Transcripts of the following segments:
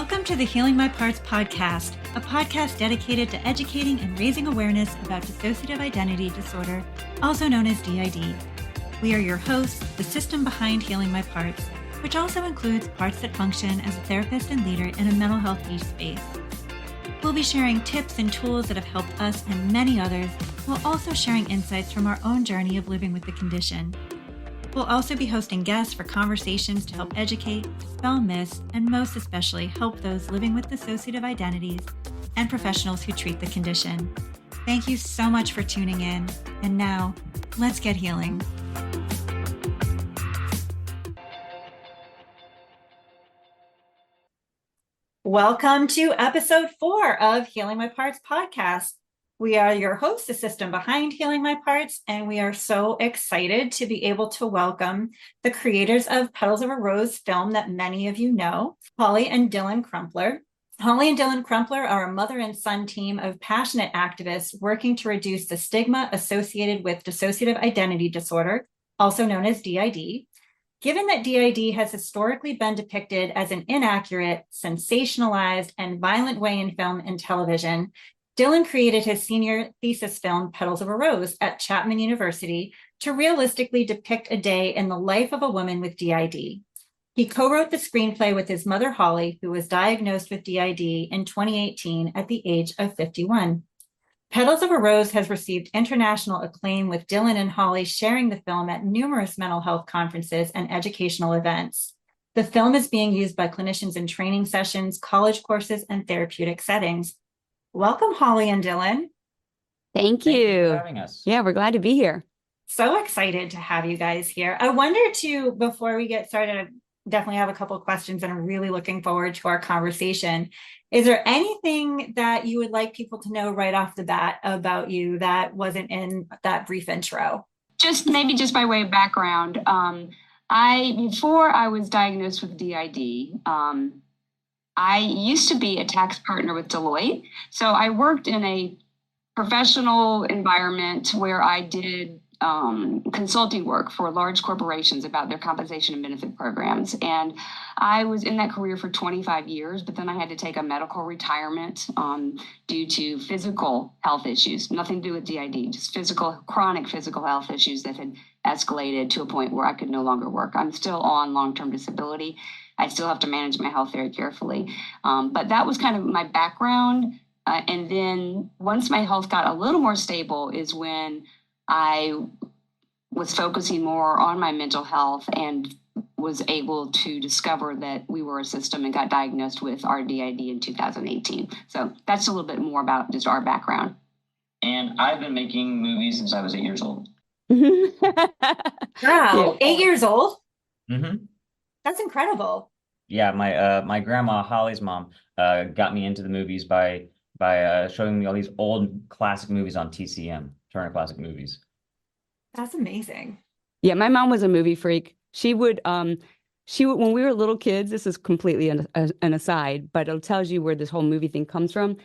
Welcome to the Healing My Parts podcast, a podcast dedicated to educating and raising awareness about dissociative identity disorder, also known as DID. We are your hosts, the system behind Healing My Parts, which also includes parts that function as a therapist and leader in a mental health niche space. We'll be sharing tips and tools that have helped us and many others, while also sharing insights from our own journey of living with the condition. We'll also be hosting guests for conversations to help educate, dispel myths, and most especially help those living with dissociative identities and professionals who treat the condition. Thank you so much for tuning in. And now, let's get healing. Welcome to episode 4 of Healing My Parts podcast. We are your hosts, the system behind Healing My Parts, and we are so excited to be able to welcome the creators of Petals of a Rose film that many of you know, Holly and Dylan Crumpler. Holly and Dylan Crumpler are a mother and son team of passionate activists working to reduce the stigma associated with dissociative identity disorder, also known as DID. Given that DID has historically been depicted as an inaccurate, sensationalized, and violent way in film and television, Dylan created his senior thesis film, Petals of a Rose, at Chapman University to realistically depict a day in the life of a woman with DID. He co-wrote the screenplay with his mother, Holly, who was diagnosed with DID in 2018 at the age of 51. Petals of a Rose has received international acclaim, with Dylan and Holly sharing the film at numerous mental health conferences and educational events. The film is being used by clinicians in training sessions, college courses, and therapeutic settings. Welcome, Holly and Dylan. Thank you for having us. Yeah, we're glad to be here. So excited to have you guys here. I wonder too, before we get started, I definitely have a couple of questions and I'm really looking forward to our conversation. Is there anything that you would like people to know right off the bat about you that wasn't in that brief intro? Just by way of background, before I was diagnosed with DID, I used to be a tax partner with Deloitte. So I worked in a professional environment where I did consulting work for large corporations about their compensation and benefit programs. And I was in that career for 25 years, but then I had to take a medical retirement due to physical health issues, nothing to do with DID, just chronic physical health issues that had escalated to a point where I could no longer work. I'm still on long-term disability. I still have to manage my health very carefully. But that was kind of my background. And then once my health got a little more stable is when I was focusing more on my mental health and was able to discover that we were a system and got diagnosed with our DID in 2018. So that's a little bit more about just our background. And I've been making movies since I was 8 years old. Wow, 8 years old? Mm-hmm. That's incredible. Yeah, my grandma, Holly's mom, got me into the movies by showing me all these old classic movies on TCM, Turner Classic Movies. That's amazing. Yeah, my mom was a movie freak. She would when we were little kids, this is completely an aside, but it tells you where this whole movie thing comes from.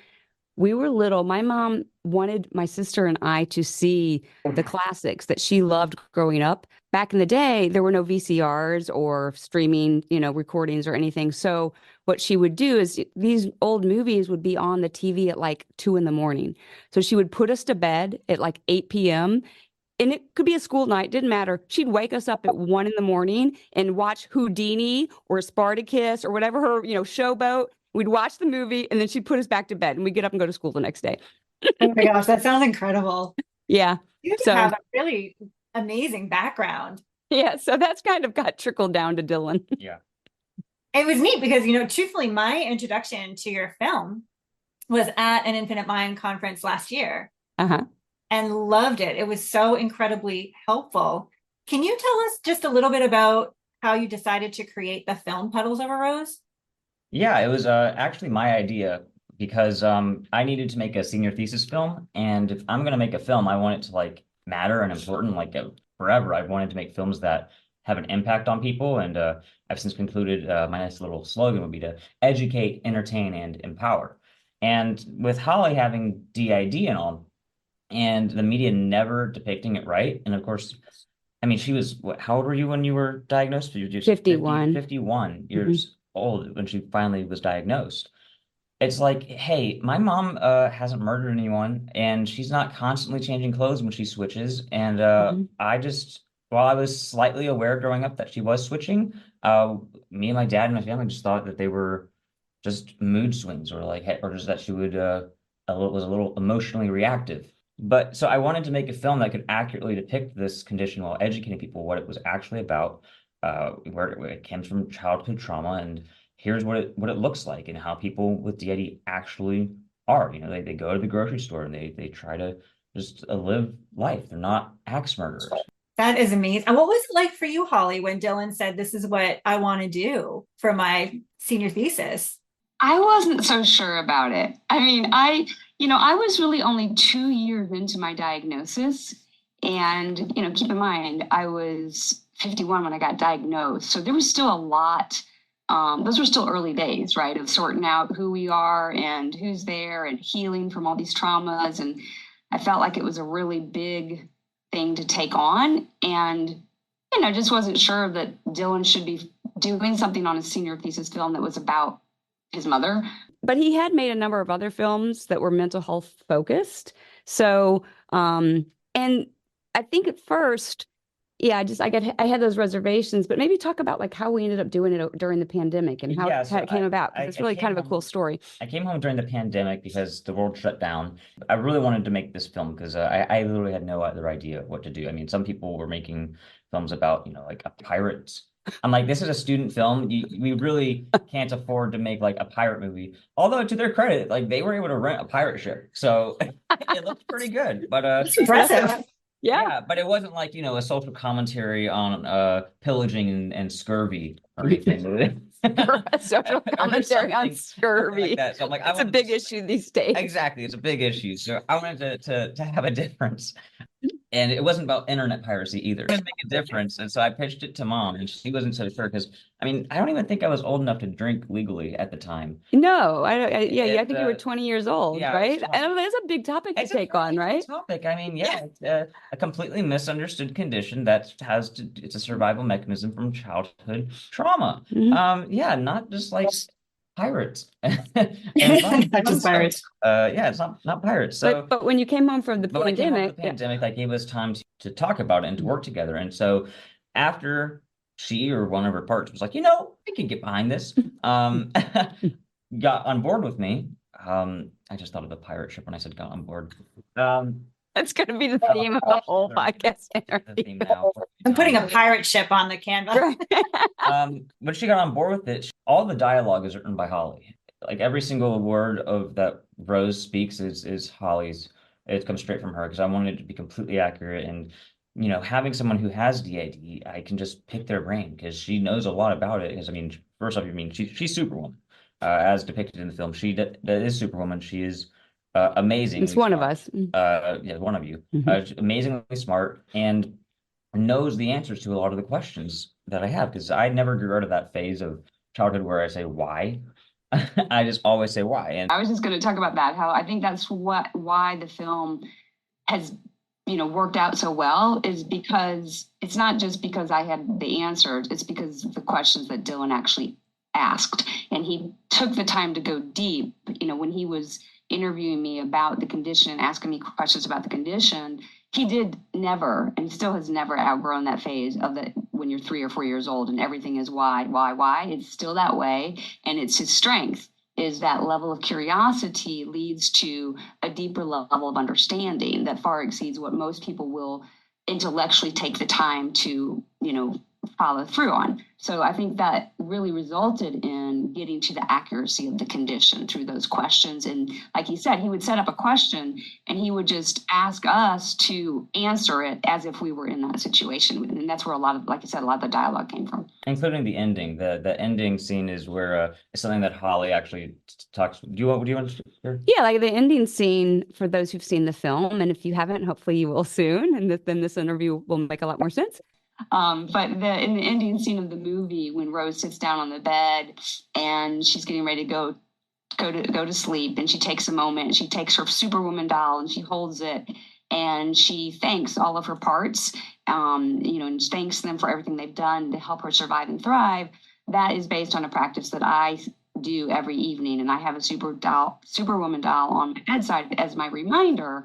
We were little. My mom wanted my sister and I to see the classics that she loved growing up. Back in the day, there were no VCRs or streaming, recordings or anything. So what she would do is these old movies would be on the TV at like 2 a.m. So she would put us to bed at like 8 p.m. And it could be a school night, didn't matter. She'd wake us up at 1 a.m. and watch Houdini or Spartacus or whatever her, Showboat. We'd watch the movie and then she'd put us back to bed and we'd get up and go to school the next day. Oh my gosh, that sounds incredible. Yeah. You have a really amazing background. Yeah, so that's kind of got trickled down to Dylan. Yeah. It was neat because, truthfully, my introduction to your film was at an Infinite Mind conference last year. Uh-huh. And loved it. It was so incredibly helpful. Can you tell us just a little bit about how you decided to create the film Petals of a Rose? Yeah, it was actually my idea because I needed to make a senior thesis film. And if I'm going to make a film, I want it to matter and important forever. I wanted to make films that have an impact on people. And I've since concluded my nice little slogan would be to educate, entertain, and empower. And with Holly having DID and all, and the media never depicting it right. And of course, she was, how old were you when you were diagnosed? 51. 51 years old when she finally was diagnosed. It's like, hey, my mom hasn't murdered anyone, and she's not constantly changing clothes when she switches. And I just, while I was slightly aware growing up that she was switching, me and my dad and my family just thought that they were just mood swings, or like, or just that she was a little emotionally reactive. But so I wanted to make a film that could accurately depict this condition while educating people what it was actually about, where it came from childhood trauma, and here's what it looks like and how people with DID actually are. You know, they go to the grocery store and they try to just live life. They're not axe murderers. That is amazing. And what was it like for you, Holly, when Dylan said, this is what I want to do for my senior thesis? I wasn't so sure about it. I mean, I was really only 2 years into my diagnosis. And, keep in mind, I was 51 when I got diagnosed. So there was still a lot. Those were still early days, right, of sorting out who we are and who's there and healing from all these traumas. And I felt like it was a really big thing to take on. And, just wasn't sure that Dylan should be doing something on a senior thesis film that was about his mother. But he had made a number of other films that were mental health focused. So, and I think at first, yeah, I had those reservations, but maybe talk about like how we ended up doing it during the pandemic and how it came about. It's really kind of a cool story. I came home during the pandemic because the world shut down. I really wanted to make this film because I literally had no other idea what to do. I mean, some people were making films about, like a pirate. I'm like, this is a student film. We really can't afford to make like a pirate movie. Although to their credit, like they were able to rent a pirate ship, so it looked pretty good. But It's impressive. Yeah, but it wasn't like, a social commentary on pillaging and scurvy or anything. social commentary on scurvy. Like that. So I'm like, it's a big issue these days. Exactly, it's a big issue. So I wanted to have a difference. And it wasn't about internet piracy either. It would make a difference. And so I pitched it to Mom, and she wasn't so sure because, I don't even think I was old enough to drink legally at the time. No, I think you were 20 years old, yeah, right? And that's a big topic to take on, right? Topic. It's a completely misunderstood condition that it's a survival mechanism from childhood trauma. Mm-hmm. Not just like pirates. Not just pirates. It's not pirates. So, but when you came home from the When I came home from pandemic, the pandemic, that gave us time to talk about it and to work together. And so after she or one of her partners was like, I can get behind this, got on board with me. I just thought of the pirate ship when I said got on board. that's going to be the theme of the whole podcast. The theme now. I'm putting a pirate ship on the canvas. When she got on board with it, all the dialogue is written by Holly. Like every single word of that Rose speaks is Holly's. It comes straight from her because I wanted it to be completely accurate. And, having someone who has DID, I can just pick their brain because she knows a lot about it. Because, first off, she's Superwoman, as depicted in the film. That is Superwoman. She is amazing. It's one of us. One of you. Amazingly smart and knows the answers to a lot of the questions that I have because I never grew out of that phase of childhood where I say why. I just always say why. And I was just going to talk about that, how I think that's why the film has, worked out so well, is because it's not just because I had the answers, it's because of the questions that Dylan actually asked. And he took the time to go deep, when he was interviewing me about the condition, asking me questions about the condition. He did never, and still has never outgrown that phase of that when you're 3 or 4 years old and everything is why. It's still that way. And it's his strength is that level of curiosity leads to a deeper level of understanding that far exceeds what most people will intellectually take the time to, follow through on. So I think that really resulted in getting to the accuracy of the condition through those questions. And like he said, he would set up a question and he would just ask us to answer it as if we were in that situation. And that's where a lot of the dialogue came from. Including the ending. The ending scene is where it's something that Holly actually talks. Do you want to share? Yeah, like the ending scene for those who've seen the film. And if you haven't, hopefully you will soon. And then this interview will make a lot more sense. But in the ending scene of the movie, when Rose sits down on the bed and she's getting ready to go to sleep, and she takes a moment and she takes her Superwoman doll and she holds it and she thanks all of her parts, and thanks them for everything they've done to help her survive and thrive. that is based on a practice that I do every evening. And I have a superwoman doll on my bedside as my reminder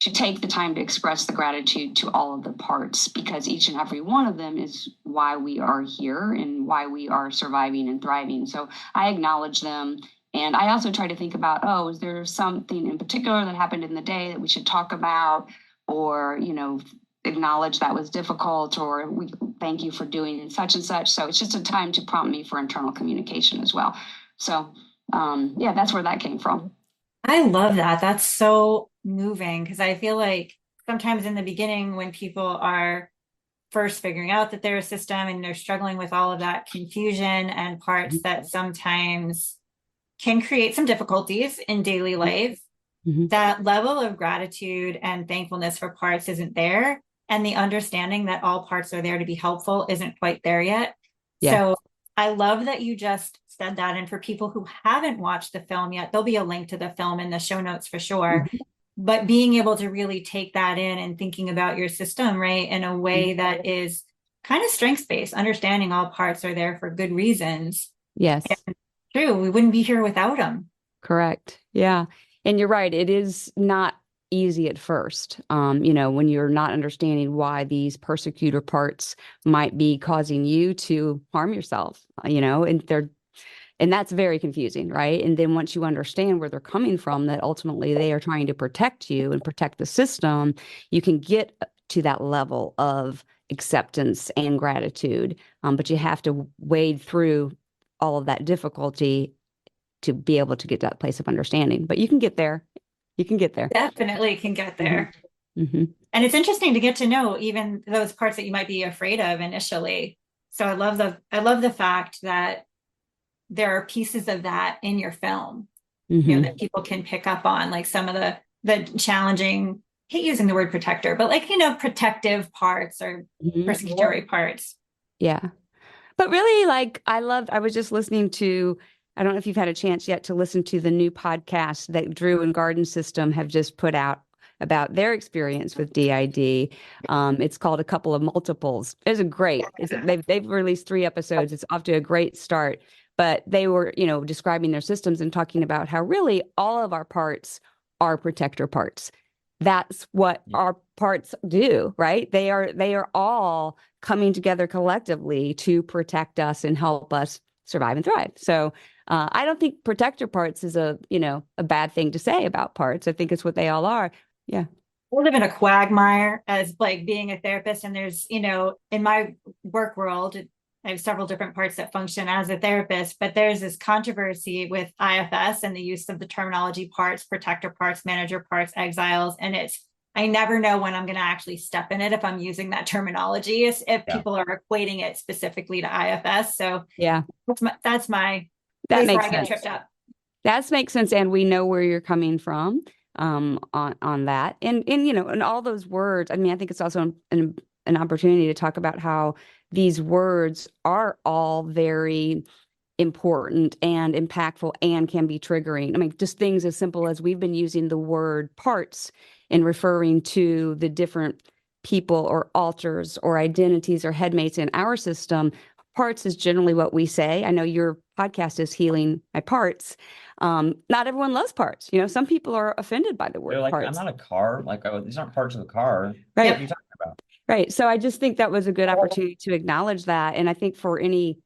to take the time to express the gratitude to all of the parts, because each and every one of them is why we are here and why we are surviving and thriving. So I acknowledge them. And I also try to think about, oh, is there something in particular that happened in the day that we should talk about, or, acknowledge that was difficult, or we thank you for doing such and such. So it's just a time to prompt me for internal communication as well. So yeah, that's where that came from. I love that. That's so moving, because I feel like sometimes in the beginning, when people are first figuring out that they're a system and they're struggling with all of that confusion and parts that sometimes can create some difficulties in daily life, that level of gratitude and thankfulness for parts isn't there. And the understanding that all parts are there to be helpful isn't quite there yet. Yeah. So I love that you just said that. And for people who haven't watched the film yet, there'll be a link to the film in the show notes for sure. But being able to really take that in and thinking about your system, right, in a way that is kind of strengths-based, understanding all parts are there for good reasons. Yes. And true, we wouldn't be here without them. Correct. Yeah. And you're right. It is not easy at first, when you're not understanding why these persecutor parts might be causing you to harm yourself, and that's very confusing, right? And then once you understand where they're coming from, that ultimately they are trying to protect you and protect the system, you can get to that level of acceptance and gratitude. But you have to wade through all of that difficulty to be able to get to that place of understanding. But you can get there. You can get there. Definitely can get there. And it's interesting to get to know even those parts that you might be afraid of initially. So I love the fact that there are pieces of that in your film, that people can pick up on, like some of the challenging, I hate using the word protector, but protective parts or persecutory parts. Yeah. But really, I was just listening to, I don't know if you've had a chance yet to listen to the new podcast that Drew and Garden System have just put out about their experience with DID. It's called A Couple of Multiples. They've released 3 episodes. It's off to a great start. But they were, describing their systems and talking about how really all of our parts are protector parts. That's what our parts do, right? They are all coming together collectively to protect us and help us survive and thrive. So I don't think protector parts is a bad thing to say about parts. I think it's what they all are. Yeah. We live in a quagmire as being a therapist. And there's, in my work world, I have several different parts that function as a therapist, but there's this controversy with IFS and the use of the terminology parts, protector parts, manager parts, exiles. And I never know when I'm going to actually step in it if I'm using that terminology, if people are equating it specifically to IFS. So yeah, that's my that place where makes I get sense. tripped up. That makes sense. And we know where you're coming from on that. And all those words, I think it's also an opportunity to talk about how these words are all very important and impactful and can be triggering. Just things as simple as we've been using the word parts in referring to the different people or alters or identities or headmates in our system. Parts is generally what we say. I know your podcast is Healing My Parts. Not everyone loves parts. Some people are offended by the word parts. I'm not a car. These aren't parts of the car. Right. What are you talking about? Right. So I just think that was a good opportunity to acknowledge that. And I think for any,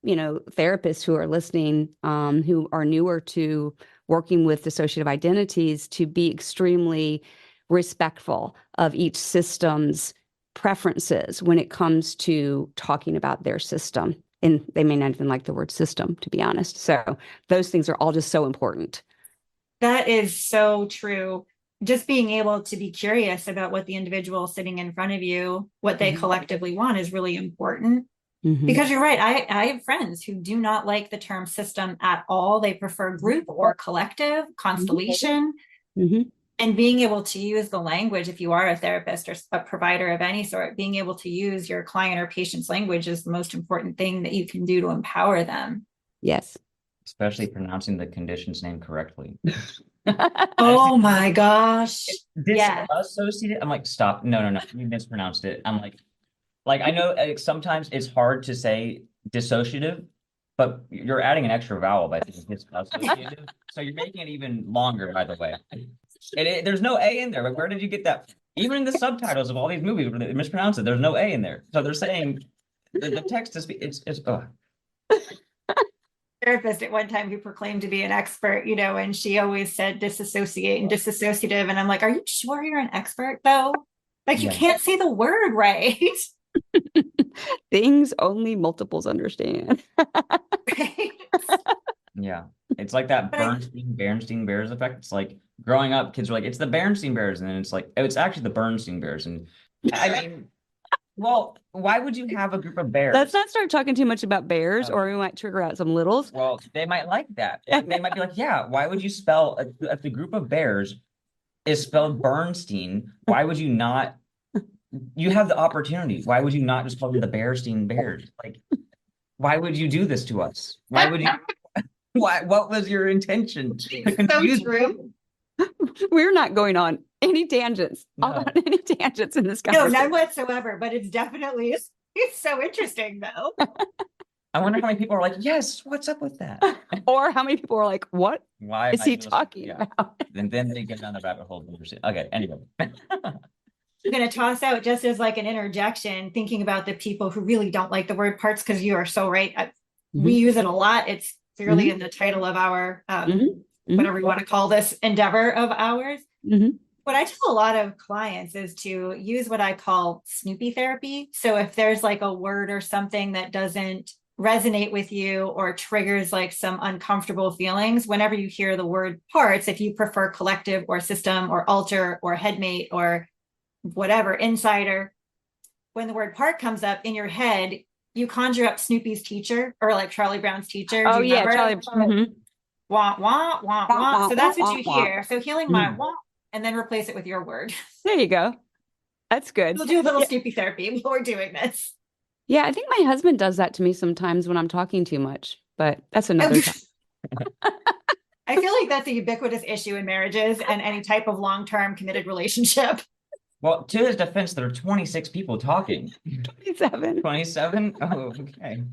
therapists who are listening, who are newer to working with dissociative identities, to be extremely respectful of each system's preferences when it comes to talking about their system. And they may not even like the word system, to be honest. So those things are all just so important. That is so true. Just being able to be curious about what the individual sitting in front of you, what they collectively want, is really important. Because you're right. I have friends who do not like the term system at all. They prefer group or collective, constellation. And being able to use the language, if you are a therapist or a provider of any sort, being able to use your client or patient's language is the most important thing that you can do to empower them. Yes. Especially pronouncing the condition's name correctly. Oh my gosh. Dissociative. I'm like, stop. No. You mispronounced it. I'm like I know sometimes it's hard to say dissociative but you're adding an extra vowel by saying dissociative. So you're making it even longer, by the way. And there's no A in there. But where did you get that? Even in the subtitles of all these movies, where they mispronounce it, there's no A in there. So they're saying the text is it's Therapist at one time who proclaimed to be an expert, and she always said disassociate and dissociative. And I'm like, are you sure you're an expert though? Like you Yeah. can't say the word right. Things only multiples understand. Right? Yeah. It's like that But I- Bernstein Bears effect. It's like growing up, kids are like, it's the Bernstein Bears. And then it's like, oh, it's actually the Bernstein Bears. And I mean, well, why would you have a group of bears? Let's not start talking too much about bears, or we might trigger out some littles. Well, they might like that. They might be like, yeah, why would you spell if the group of bears is spelled Bernstein? Why would you not? You have the opportunity. Why would you not just call them the Bearstein Bears? Like, why would you do this to us? Why would you? Why? What was your intention? To So confuse true. We're not going on any tangents, No. on any tangents in this No, conversation. none whatsoever. But it's definitely it's so interesting though. I wonder how many people are like, yes, what's up with that? Or how many people are like, what Why is am I he doing this? talking Yeah. about? And then they get down the rabbit hole. Okay, anyway. I'm going to toss out just as like an interjection, thinking about the people who really don't like the word parts, because you are so right. We use it a lot. It's clearly in the title of our, whatever you want to call this endeavor of ours. Mhm. What I tell a lot of clients is to use what I call Snoopy therapy. So if there's like a word or something that doesn't resonate with you or triggers like some uncomfortable feelings, whenever you hear the word parts, if you prefer collective or system or alter or headmate or whatever, insider, when the word part comes up in your head, you conjure up Snoopy's teacher or like Charlie Brown's teacher. Oh, Do you yeah, remember? Charlie. Wah, wah, wah, wah. So that's what you Wah, wah, wah. hear. So healing my wah and then replace it with your word. There you go. That's good. We'll do a little Yeah. Snoopy therapy while we're doing this. Yeah, I think my husband does that to me sometimes when I'm talking too much, but that's another time. I feel like that's a ubiquitous issue in marriages and any type of long-term committed relationship. Well, to his defense, there are 26 people talking. 27. 27? Oh, okay.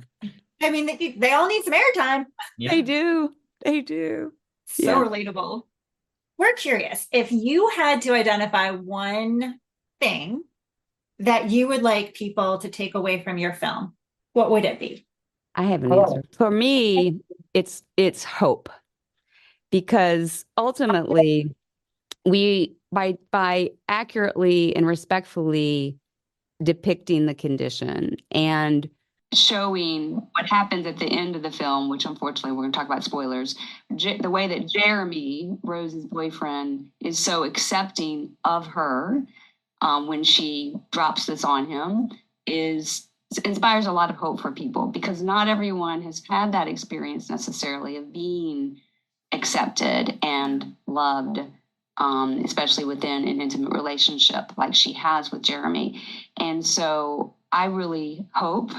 I mean, they all need some airtime. Yeah. They do. They do. So Yeah. relatable. We're curious, if you had to identify one thing that you would like people to take away from your film, what would it be? I have an answer. For me, it's hope. Because ultimately, we by accurately and respectfully depicting the condition and showing what happens at the end of the film, which unfortunately we're going to talk about spoilers. The way that Jeremy, Rose's boyfriend, is so accepting of her when she drops this on him inspires a lot of hope for people, because not everyone has had that experience necessarily of being accepted and loved, especially within an intimate relationship like she has with Jeremy. And so I really hope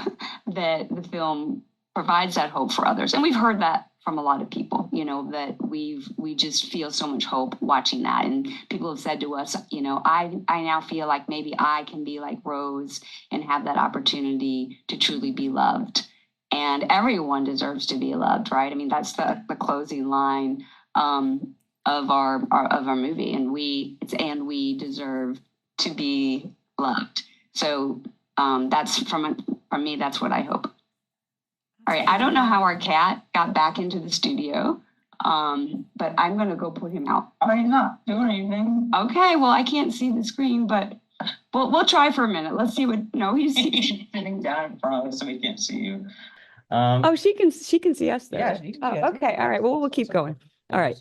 that the film provides that hope for others. And we've heard that from a lot of people, that we just feel so much hope watching that. And people have said to us, I now feel like maybe I can be like Rose and have that opportunity to truly be loved. And everyone deserves to be loved, right? I mean, that's the closing line of our movie, and we deserve to be loved. So that's from me. That's what I hope. All right. I don't know how our cat got back into the studio, but I'm going to go put him out. Oh, he's not doing anything. Okay. Well, I can't see the screen, but we'll try for a minute. Let's see what. No, he's sitting down in front of us so we can't see you. oh, she can see us though. Yeah, she can see Oh, us. okay. All right. Well, we'll keep going. All right.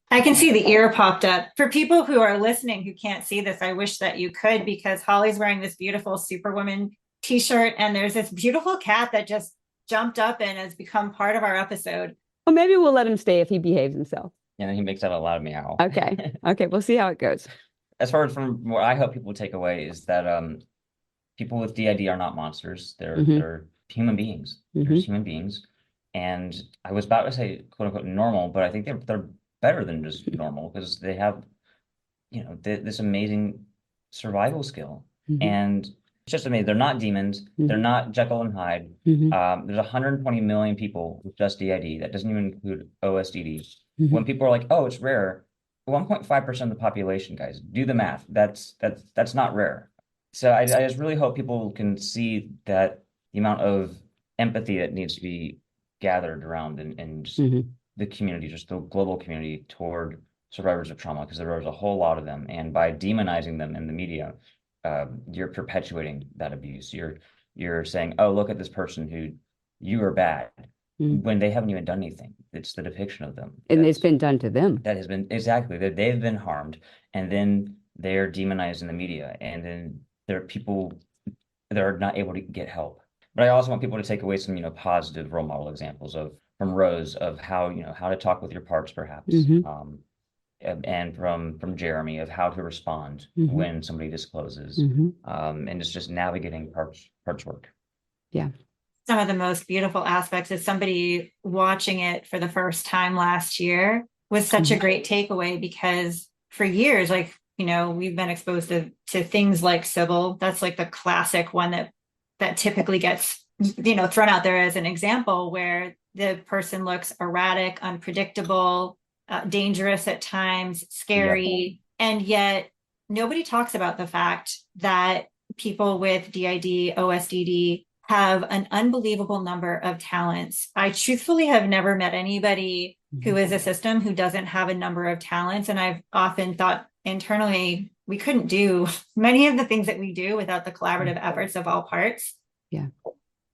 I can see the ear popped up. For people who are listening who can't see this, I wish that you could, because Holly's wearing this beautiful Superwoman t-shirt, and there's this beautiful cat that just jumped up and has become part of our episode. Well, maybe we'll let him stay if he behaves himself. And then he makes out a loud meow. Okay. Okay. We'll see how it goes. As far as from what I hope people take away is that people with DID are not monsters. They're human beings. They're just human beings. And I was about to say quote unquote normal, but I think they're better than just normal, because they have, this amazing survival skill. And It's just amazing. They're not demons. They're not Jekyll and Hyde. There's 120 million people with just DID. That doesn't even include OSDD. When people are like, "Oh, it's rare," 1.5% of the population, guys. Do the math. That's not rare. So I just really hope people can see that the amount of empathy that needs to be gathered around and just the community, just the global community toward survivors of trauma, because there's a whole lot of them. And by demonizing them in the media, you're perpetuating that abuse. You're saying, "Oh, look at this person who you are bad," when they haven't even done anything. It's the depiction of them. And it's been done to them. That has been exactly that they've been harmed, and then they're demonized in the media, and then there are people that are not able to get help. But I also want people to take away some, positive role model examples from Rose of how, how to talk with your parts, perhaps. And from Jeremy of how to respond when somebody discloses, and it's just navigating parts work. Yeah. Some of the most beautiful aspects is somebody watching it for the first time last year was such a great takeaway, because for years, like, we've been exposed to things like Sybil. That's like the classic one that typically gets, thrown out there as an example, where the person looks erratic, unpredictable, dangerous at times, scary. And yet nobody talks about the fact that people with DID, OSDD have an unbelievable number of talents. I truthfully have never met anybody who is a system who doesn't have a number of talents. And I've often thought internally, we couldn't do many of the things that we do without the collaborative efforts of all parts. Yeah.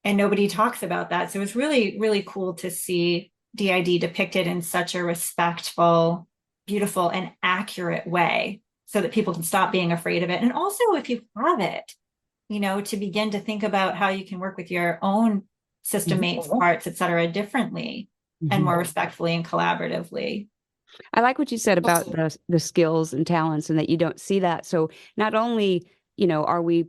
And nobody talks about that. So it's really, really cool to see DID depicted in such a respectful, beautiful, and accurate way, so that people can stop being afraid of it. And also, if you have it, to begin to think about how you can work with your own system mates, parts, et cetera, differently and more respectfully and collaboratively. I like what you said about the skills and talents, and that you don't see that. So not only, are we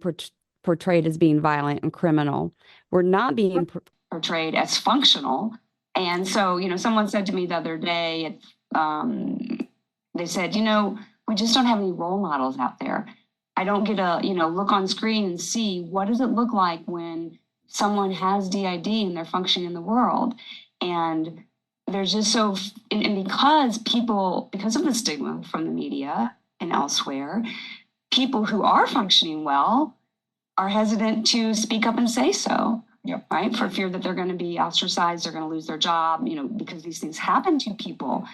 portrayed as being violent and criminal, we're not being portrayed as functional. And so, someone said to me the other day, they said, we just don't have any role models out there. I don't get to, look on screen and see what does it look like when someone has DID and they're functioning in the world. And there's just and because of the stigma from the media and elsewhere, people who are functioning well are hesitant to speak up and say so. Yep. Right. For fear that they're going to be ostracized, they're going to lose their job, because these things happen to people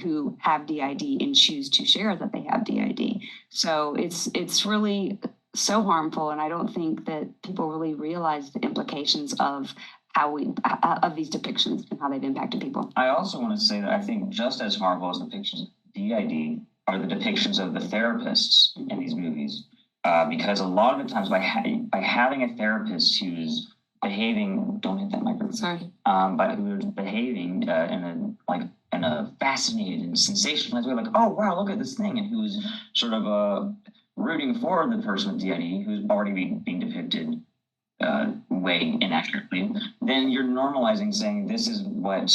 who have DID and choose to share that they have DID. So it's really so harmful. And I don't think that people really realize the implications of of these depictions and how they've impacted people. I also want to say that I think just as harmful as depictions of DID are the depictions of the therapists in these movies. Because a lot of the times by having a therapist who's behaving, don't hit that microphone. Sorry. But who's behaving in a fascinated and sensationalized way, like, "Oh wow, look at this thing," and who's sort of rooting for the person with DID who's already being depicted way inaccurately, then you're normalizing saying this is what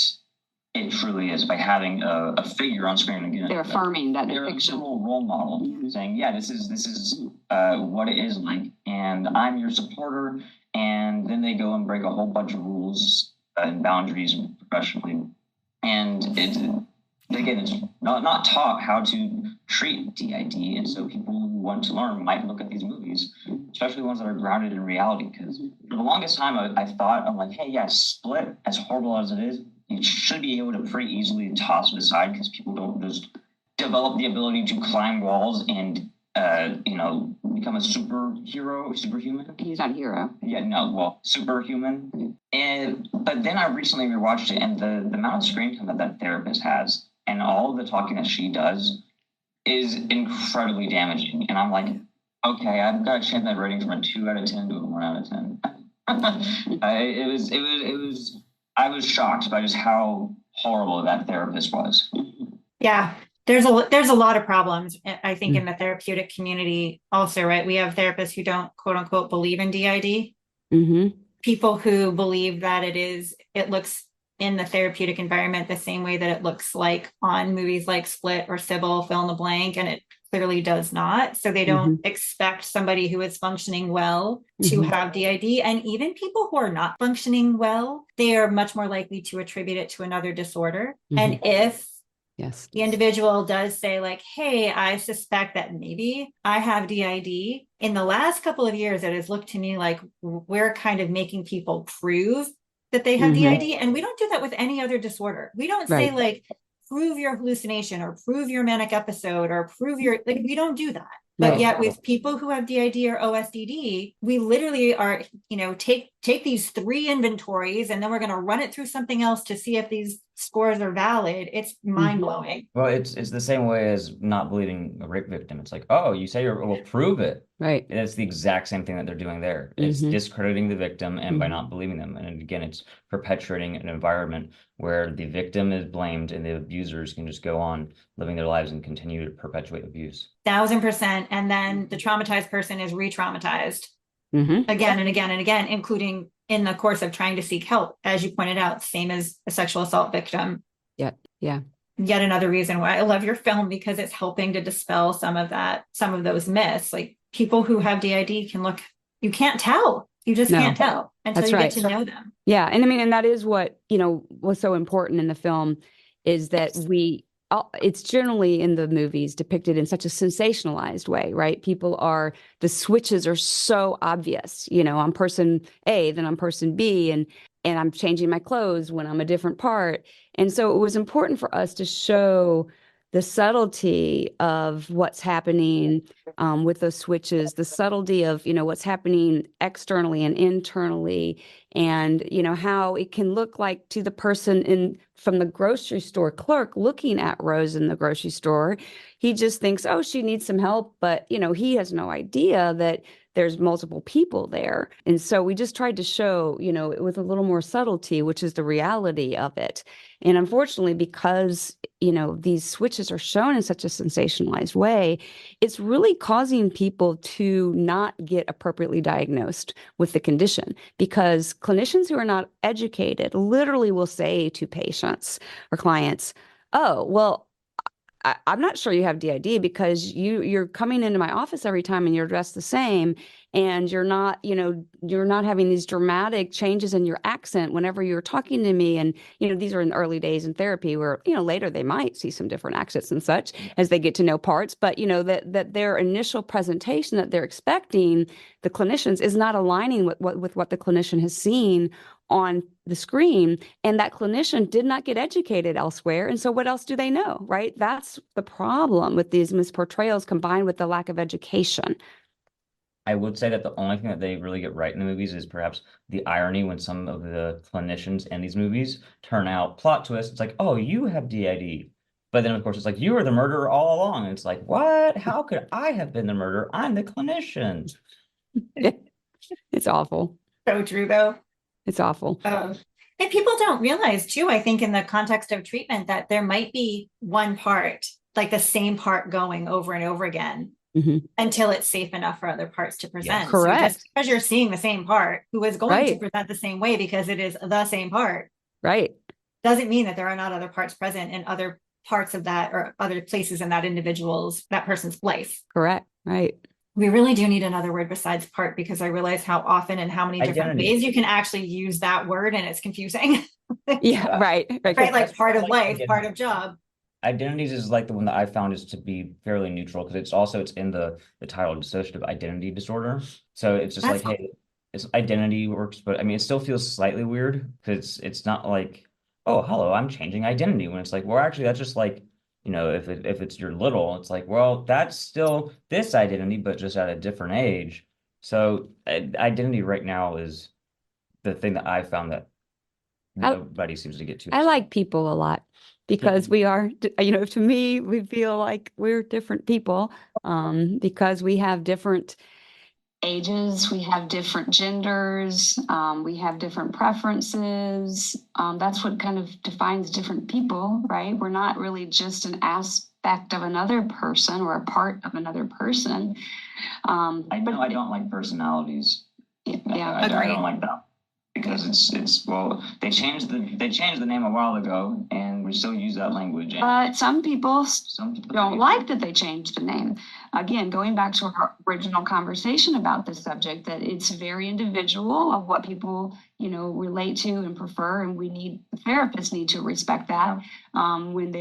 it truly is by having a figure on screen. Again, they're affirming that they're a depiction. role model, saying, "Yeah, this is what it is like, and I'm your supporter." And then they go and break a whole bunch of rules and boundaries professionally, and it's not taught how to treat DID. And so people who want to learn might look at these movies, especially ones that are grounded in reality. Because for the longest time, I thought, I'm like, hey, yeah, Split, as horrible as it is, you should be able to pretty easily toss it aside, because people don't just develop the ability to climb walls and become a superhuman. He's not a hero. Yeah, no, well, superhuman. But then I recently rewatched it, and the amount of screen time that therapist has and all of the talking that she does is incredibly damaging. And I'm like, okay, I've got to change that rating from a 2 out of 10 to a 1 out of 10. I was shocked by just how horrible that therapist was. Yeah. There's a lot of problems, I think, in the therapeutic community also, right? We have therapists who don't, quote unquote, believe in DID. People who believe that it looks in the therapeutic environment the same way that it looks like on movies like Split or Sybil, fill in the blank. And clearly does not. So they don't expect somebody who is functioning well to have DID. And even people who are not functioning well, they are much more likely to attribute it to another disorder. And if the individual does say like, hey, I suspect that maybe I have DID, in the last couple of years, it has looked to me like we're kind of making people prove that they have DID. And we don't do that with any other disorder. We don't say like, prove your hallucination or prove your manic episode or prove your, like, we don't do that. But yet with people who have DID or OSDD, we literally are, take these 3 inventories and then we're going to run it through something else to see if these scores are valid. It's mind blowing. Well, it's the same way as not believing a rape victim. It's like, oh, you say well, prove it. Right. And it's the exact same thing that they're doing there. It's discrediting the victim and by not believing them. And again, it's perpetuating an environment where the victim is blamed and the abusers can just go on living their lives and continue to perpetuate abuse. 1000%. And then the traumatized person is re-traumatized again and again and again, including in the course of trying to seek help, as you pointed out, same as a sexual assault victim. Yeah. Yet another reason why I love your film, because it's helping to dispel some of those myths. Like people who have DID can look, you can't tell. You just can't tell until you get to know them. Yeah. And I mean, and that is what, was so important in the film is that it's generally in the movies depicted in such a sensationalized way, right? The switches are so obvious, I'm person A, then I'm person B, and I'm changing my clothes when I'm a different part. And so it was important for us to show the subtlety of what's happening with those switches, the subtlety of, what's happening externally and internally, and, how it can look like to the person from the grocery store clerk looking at Rose in the grocery store. He just thinks, oh, she needs some help. But, he has no idea that there's multiple people there. And so we just tried to show, with a little more subtlety, which is the reality of it. And unfortunately, because, these switches are shown in such a sensationalized way, it's really causing people to not get appropriately diagnosed with the condition, because clinicians who are not educated literally will say to patients or clients, oh, well, I'm not sure you have DID because you're coming into my office every time and you're dressed the same, and you're not having these dramatic changes in your accent whenever you're talking to me. And, these are in the early days in therapy where, later they might see some different accents and such as they get to know parts. But, that their initial presentation that they're expecting the clinicians is not aligning with what the clinician has seen on the screen, and that clinician did not get educated elsewhere. And so what else do they know, right? That's the problem with these misportrayals combined with the lack of education. I would say that the only thing that they really get right in the movies is perhaps the irony when some of the clinicians in these movies turn out plot twists. It's like, oh, you have DID. But then, of course, it's like, you were the murderer all along. And it's like, what? How could I have been the murderer? I'm the clinician. It's awful. So true, though. It's awful. And people don't realize, too, I think in the context of treatment, that there might be one part, like the same part going over and over again until it's safe enough for other parts to present. Yes. Correct. So just because you're seeing the same part, who is going to present the same way because it is the same part, doesn't mean that there are not other parts present in other parts of that or other places in that person's life. Correct. Right. We really do need another word besides part, because I realize how often and how many different ways you can actually use that word, and it's confusing. Yeah, right. Like part of life, part of job. Identities is like the one that I found is to be fairly neutral, because it's in the title, Dissociative Identity Disorder. So it's just That's hey, it's identity works, but I mean, it still feels slightly weird because it's not like, oh, hello, I'm changing identity, when it's like, well, actually, that's just like, if it's your little, it's like, well, that's still this identity, but just at a different age. So identity right now is the thing that I found that nobody seems to get to. I like people a lot because we are, to me, we feel like we're different people because we have different ages, we have different genders, we have different preferences. That's what kind of defines different people, right? We're not really just an aspect of another person or a part of another person. I know I don't like personalities. Yeah, I don't like that. because well, they changed the name a while ago, and we still use that language. But some people Some people don't like that they changed the name. Again, going back to our original conversation about this subject, that it's very individual of what people, relate to and prefer, and therapists need to respect that when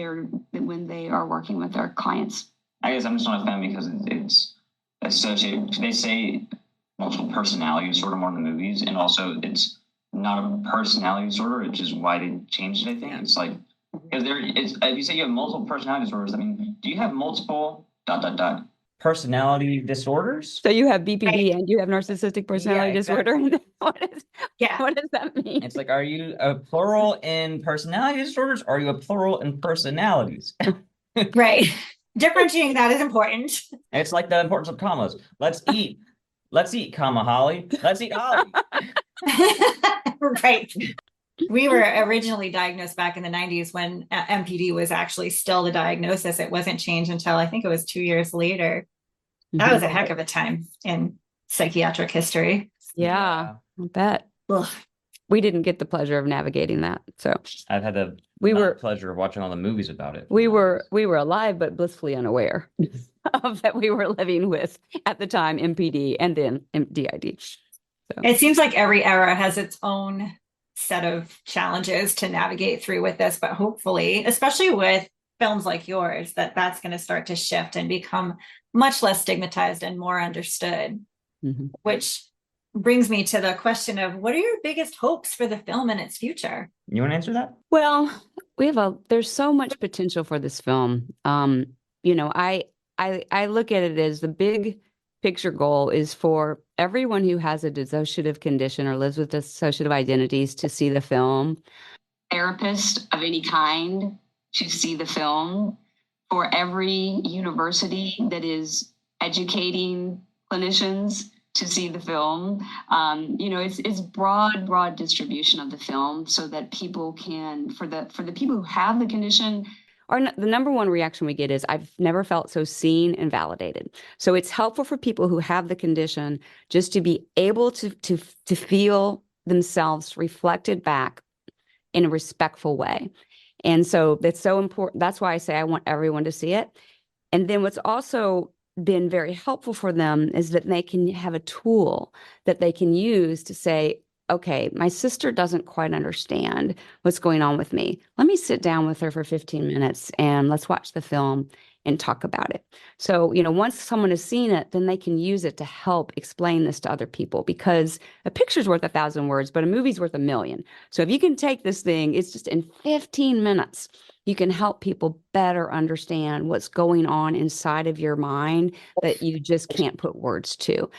they are working with their clients. I guess I'm just not a fan because it's associated. They say multiple personality disorder more in the movies, and also it's not a personality disorder, which is why they changed it. I think it's like because if you say you have multiple personality disorders, I mean, do you have multiple ... personality disorders? So you have BPD and you have narcissistic personality disorder. What does that mean? It's like, are you a plural in personality disorders, or are you a plural in personalities? Right. Differentiating that is important. It's like the importance of commas. Let's eat, comma, Holly. Let's eat Holly. Right. We were originally diagnosed back in the 90s when MPD was actually still the diagnosis. It wasn't changed until I think it was 2 years later. That was a heck of a time in psychiatric history. Yeah. I bet. Ugh. We didn't get the pleasure of navigating that. So I've had the pleasure of watching all the movies about it. We were alive but blissfully unaware of that we were living with at the time MPD and then DID. So. It seems like every era has its own set of challenges to navigate through with this, but hopefully, especially with films like yours, that's going to start to shift and become much less stigmatized and more understood. Mm-hmm. Which brings me to the question of, what are your biggest hopes for the film and its future? You want to answer that? Well, there's so much potential for this film. I look at it as the big picture goal is for everyone who has a dissociative condition or lives with dissociative identities to see the film. Therapist of any kind to see the film. For every university that is educating clinicians to see the film. It's broad distribution of the film so that people can, for the people who have the condition. The number one reaction we get is, I've never felt so seen and validated. So it's helpful for people who have the condition just to be able to feel themselves reflected back in a respectful way. And so that's so important. That's why I say I want everyone to see it. And then what's also been very helpful for them is that they can have a tool that they can use to say, okay, my sister doesn't quite understand what's going on with me. Let me sit down with her for 15 minutes and let's watch the film and talk about it. So, once someone has seen it, then they can use it to help explain this to other people, because a picture's worth 1,000 words, but a movie's worth 1,000,000. So if you can take this thing, it's just in 15 minutes, you can help people better understand what's going on inside of your mind that you just can't put words to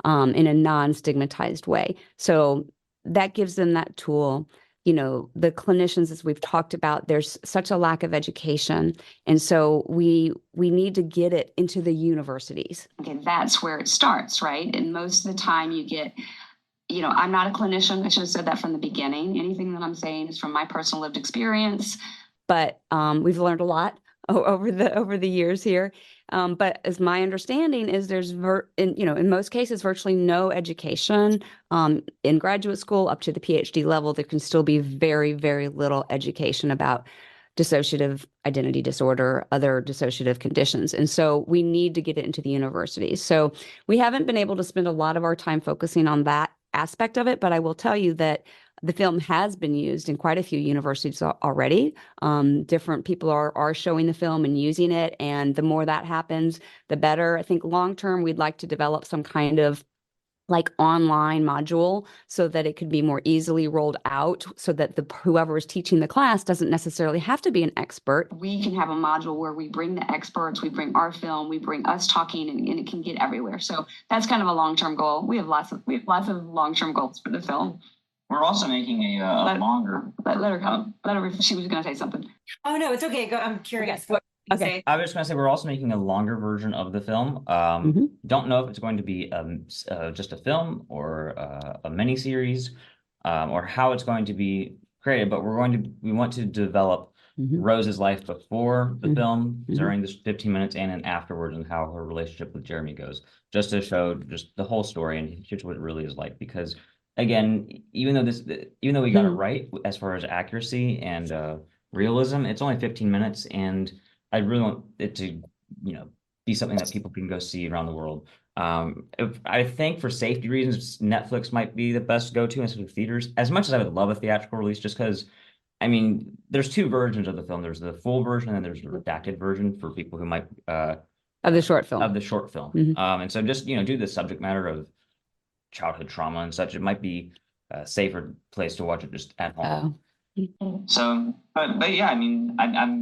in a non-stigmatized way. So that gives them that tool. The clinicians, as we've talked about, there's such a lack of education. And so we need to get it into the universities. Okay, that's where it starts, right? And most of the time you get, I'm not a clinician. I should have said that from the beginning. Anything that I'm saying is from my personal lived experience. But we've learned a lot over the years here. But as my understanding is, there's in most cases virtually no education in graduate school up to the PhD level. There can still be very, very little education about dissociative identity disorder, other dissociative conditions. And so we need to get it into the universities. So we haven't been able to spend a lot of our time focusing on that aspect of it, but I will tell you that the film has been used in quite a few universities already. Different people are showing the film and using it. And the more that happens, the better. I think long-term, we'd like to develop some kind of like online module so that it could be more easily rolled out, so that whoever is teaching the class doesn't necessarily have to be an expert. We can have a module where we bring the experts, we bring our film, we bring us talking, and it can get everywhere. So that's kind of a long-term goal. We have lots of long-term goals for the film. We're also making a longer. Let her come. Let her. She was going to say something. Oh no, it's okay. Go. I'm curious. Okay. Okay. I was just going to say we're also making a longer version of the film. Don't know if it's going to be just a film or a mini series, or how it's going to be created. But we want to develop Rose's life before the film, during this 15 minutes, and then afterwards, and how her relationship with Jeremy goes, just to show just the whole story and here's what it really is like. Because again, even though we got it right as far as accuracy and realism, it's only 15 minutes, and I really want it to, be something that people can go see around the world. I think for safety reasons, Netflix might be the best go-to instead of theaters. As much as I would love a theatrical release, just because, I mean, there's two versions of the film. There's the full version and there's the redacted version for people who might of the short film. And so just, due to the subject matter of childhood trauma and such, it might be a safer place to watch it just at home. So, but yeah, I mean,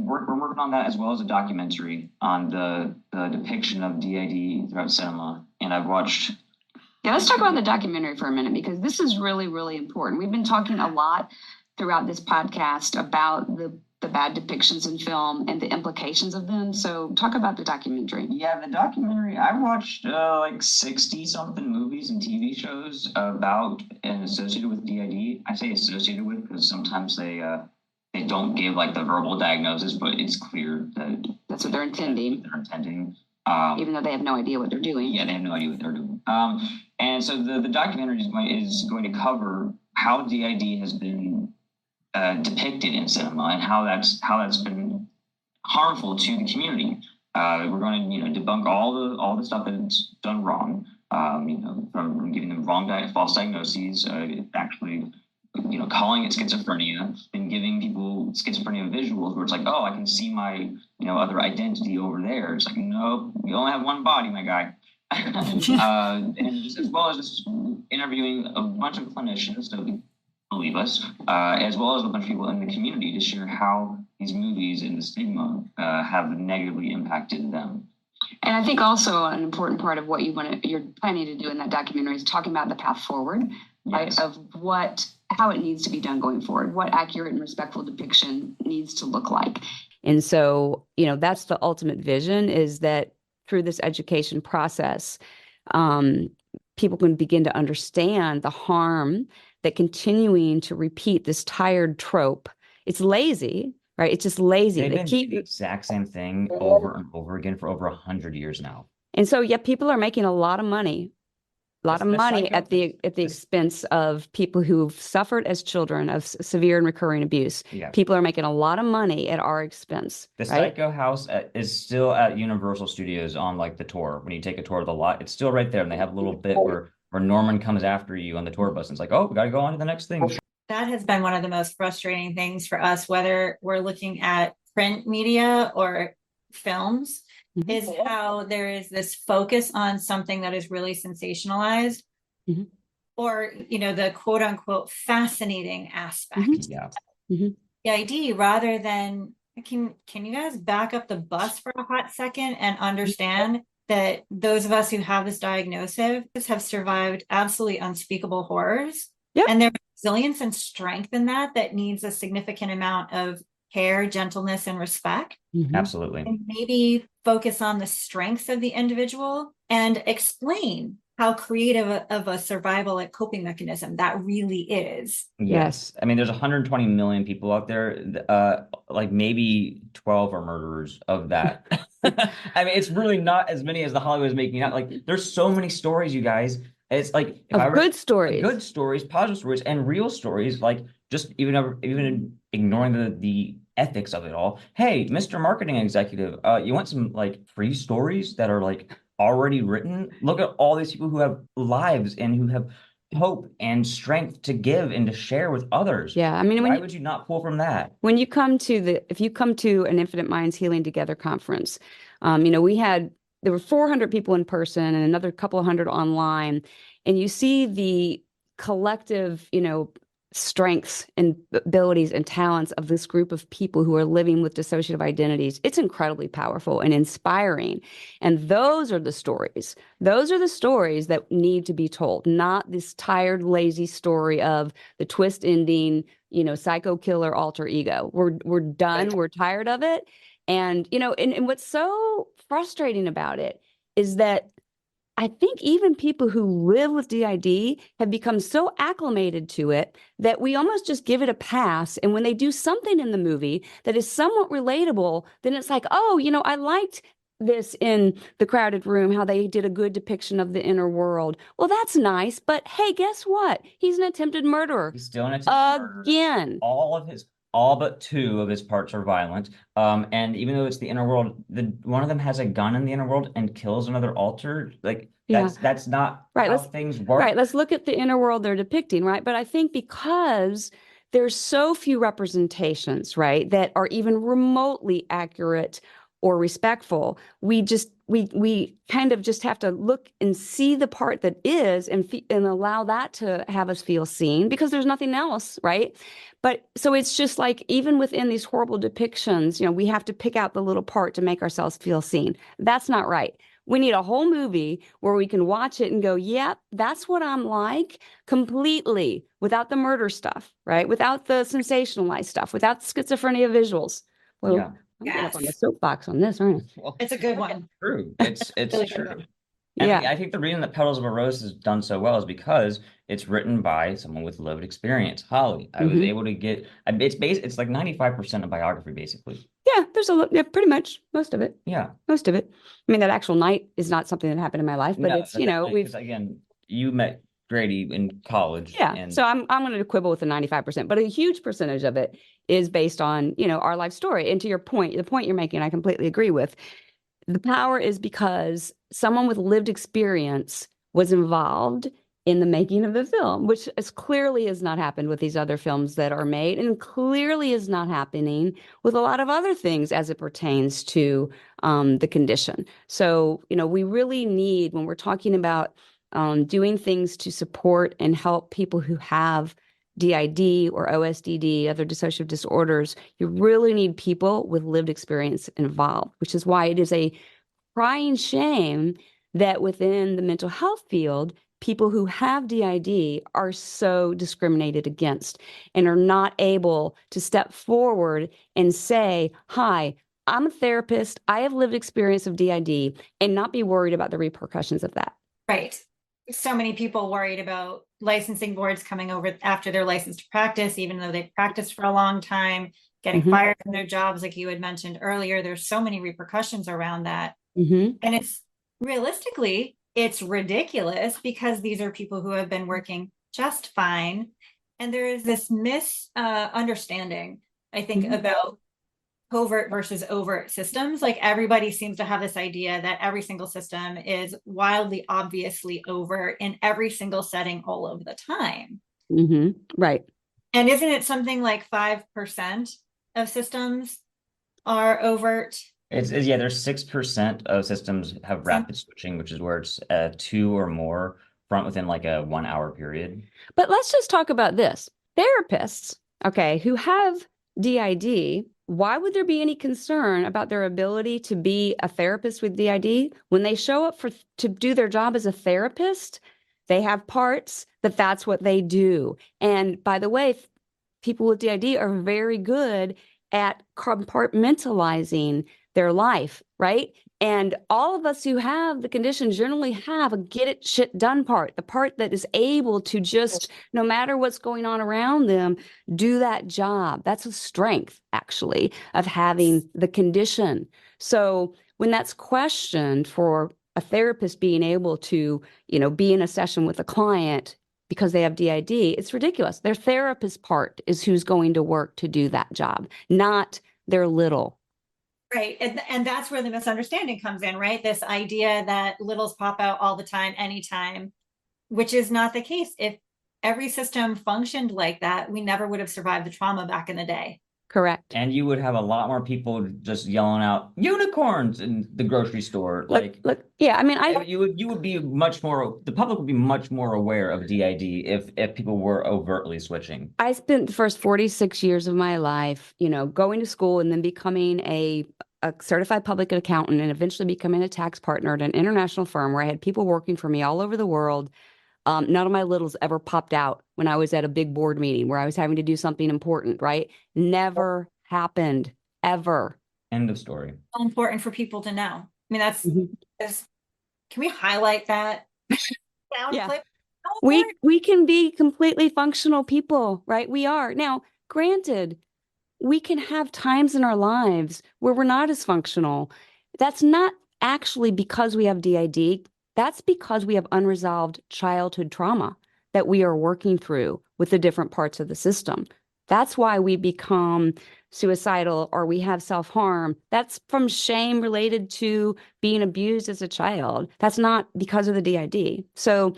we're working on that as well as a documentary on the depiction of DID throughout cinema. And I've watched. Yeah, let's talk about the documentary for a minute, because this is really, really important. We've been talking a lot throughout this podcast about the bad depictions in film and the implications of them. So talk about the documentary. Yeah, the documentary, I watched like 60 something movies and TV shows about and associated with DID. I say associated with because sometimes they don't give like the verbal diagnosis, but it's clear that that's what they're intending. Even though they have no idea what they're doing. Yeah, they have no idea what they're doing. And so the documentary is going to cover how DID has been depicted in cinema and how that's been harmful to the community. We're going to debunk all the stuff that's done wrong. From giving them false diagnoses, actually, calling it schizophrenia and giving people schizophrenia visuals where it's like, oh, I can see my other identity over there. It's like, no, you only have one body, my guy. And just, as well as just interviewing a bunch of clinicians to believe us, as well as a bunch of people in the community to share how these movies and the stigma have negatively impacted them. And I think also an important part of what you're planning to do in that documentary is talking about the path forward, right? Of how it needs to be done going forward, what accurate and respectful depiction needs to look like. And so, that's the ultimate vision, is that through this education process, people can begin to understand the harm that continuing to repeat this tired trope. It's lazy, right? It's just lazy. They've been doing the exact same thing over and over again for over 100 years now. And so, people are making a lot of money. At the expense of people who've suffered as children of severe and recurring abuse. Yeah. People are making a lot of money at our expense. The right? Psycho House is still at Universal Studios on like the tour. When you take a tour of the lot, it's still right there, and they have a little bit where Norman comes after you on the tour bus. And it's like, oh, we got to go on to the next thing. That has been one of the most frustrating things for us, whether we're looking at print media or films, is how there is this focus on something that is really sensationalized, or, the quote unquote fascinating aspect. Yeah. The idea, rather than, can you guys back up the bus for a hot second and understand that those of us who have this diagnosis have survived absolutely unspeakable horrors. Yep. And there's resilience and strength in that needs a significant amount of care, gentleness, and respect. Absolutely. And maybe focus on the strengths of the individual and explain how creative of a survival and coping mechanism that really is. Yes. I mean, there's 120 million people out there. Like maybe 12 are murderers of that. I mean, it's really not as many as the Hollywood is making out. Like, there's so many stories, you guys. It's like good stories, positive stories, and real stories. Like, just even ignoring the ethics of it all. Hey, Mr. Marketing Executive, you want some like free stories that are like already written? Look at all these people who have lives and who have hope and strength to give and to share with others. Yeah, I mean, why would you not pull from that? When you come to if you come to an Infinite Minds Healing Together conference, there were 400 people in person and another couple of hundred online, and you see the collective, strengths and abilities and talents of this group of people who are living with dissociative identities. It's incredibly powerful and inspiring. And those are the stories. Those are the stories that need to be told, not this tired, lazy story of the twist ending, psycho killer alter ego. We're done. We're tired of it. And, and what's so frustrating about it is that I think even people who live with DID have become so acclimated to it that we almost just give it a pass. And when they do something in the movie that is somewhat relatable, then it's like, oh, I liked this in The Crowded Room, how they did a good depiction of the inner world. Well, that's nice, but hey, guess what? He's an attempted murderer. He's still an attempted murderer. Again. All but 2 of his parts are violent. And even though it's the inner world, one of them has a gun in the inner world and kills another alter. Like that's not how things work. Right. Let's look at the inner world they're depicting, right? But I think because there's so few representations, right, that are even remotely accurate or respectful, we kind of just have to look and see the part that is and allow that to have us feel seen, because there's nothing else, right? But so it's just like, even within these horrible depictions, we have to pick out the little part to make ourselves feel seen. That's not right. We need a whole movie where we can watch it and go, yep, that's what I'm like, completely, without the murder stuff, right? Without the sensationalized stuff, without schizophrenia visuals. Well, Yeah. I'm getting up on the soapbox on this, aren't I? Well, It's a good one. true. It's Really true. good. And Yeah. I think the reason that Petals of a Rose has done so well is because it's written by someone with lived experience. Holly, I was able to get it's like 95% of biography, basically. Yeah, there's pretty much most of it. Yeah. Most of it. I mean, that actual night is not something that happened in my life, but No, it's, we've, 'cause again, you met Grady in college. yeah. And So I'm going to quibble with the 95%, but a huge percentage of it is based on, our life story. And to your point, the point you're making, I completely agree with. The power is because someone with lived experience was involved in the making of the film, which as clearly has not happened with these other films that are made, and clearly is not happening with a lot of other things as it pertains to the condition. So, we really need, when we're talking about doing things to support and help people who have DID or OSDD, other dissociative disorders, you really need people with lived experience involved, which is why it is a crying shame that within the mental health field, people who have DID are so discriminated against and are not able to step forward and say, hi, I'm a therapist, I have lived experience of DID, and not be worried about the repercussions of that. Right. So many people worried about licensing boards coming over after they're licensed to practice, even though they've practiced for a long time, getting fired from their jobs, like you had mentioned earlier. There's so many repercussions around that. And it's realistically, it's ridiculous, because these are people who have been working just fine. And there is this misunderstanding, I think, about covert versus overt systems. Like, everybody seems to have this idea that every single system is wildly, obviously overt in every single setting all of the time. Right. And isn't it something like 5% of systems are overt? there's 6% of systems have rapid switching, which is where it's 2 or more front within like a 1 hour period. But let's just talk about this. Therapists, okay, who have DID, why would there be any concern about their ability to be a therapist with DID? When they show up to do their job as a therapist, they have parts that's what they do. And by the way, people with DID are very good at compartmentalizing their life, right? And all of us who have the condition generally have a get it shit done part, the part that is able to just, no matter what's going on around them, do that job. That's a strength, actually, of having the condition. So when that's questioned for a therapist being able to, be in a session with a client because they have DID, it's ridiculous. Their therapist part is who's going to work to do that job, not their little. Right. And that's where the misunderstanding comes in, right? This idea that littles pop out all the time, anytime, which is not the case. If every system functioned like that, we never would have survived the trauma back in the day. Correct. And you would have a lot more people just yelling out unicorns in the grocery store. Look, yeah, I mean, you would be much more, the public would be much more aware of DID if people were overtly switching. I spent the first 46 years of my life, going to school and then becoming a certified public accountant and eventually becoming a tax partner at an international firm where I had people working for me all over the world. None of my littles ever popped out when I was at a big board meeting where I was having to do something important, right? Never happened, ever. End of story. Important for people to know. I mean, can we highlight that sound clip? We can be completely functional people, right? We are. Now, granted, we can have times in our lives where we're not as functional. That's not actually, because we have DID, that's because we have unresolved childhood trauma that we are working through with the different parts of the system. That's why we become suicidal or we have self-harm. That's from shame related to being abused as a child. That's not because of the DID. So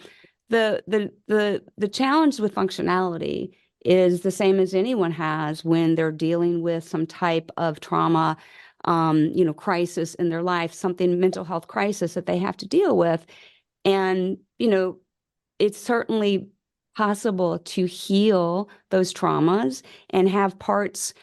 the challenge with functionality is the same as anyone has when they're dealing with some type of trauma, crisis in their life, something mental health crisis that they have to deal with. And, it's certainly possible to heal those traumas and have parts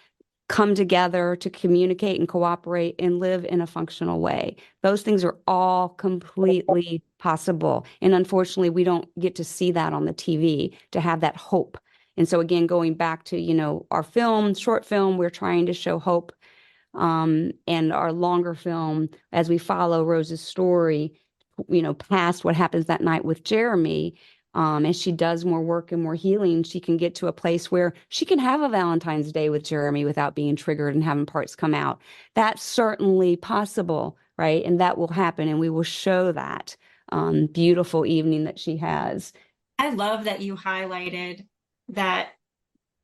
come together to communicate and cooperate and live in a functional way. Those things are all completely possible. And unfortunately, we don't get to see that on the TV to have that hope. And so again, going back to, our short film, we're trying to show hope. And our longer film, as we follow Rose's story, past what happens that night with Jeremy, as she does more work and more healing, she can get to a place where she can have a Valentine's Day with Jeremy without being triggered and having parts come out. That's certainly possible, right? And that will happen, and we will show that beautiful evening that she has. I love that you highlighted that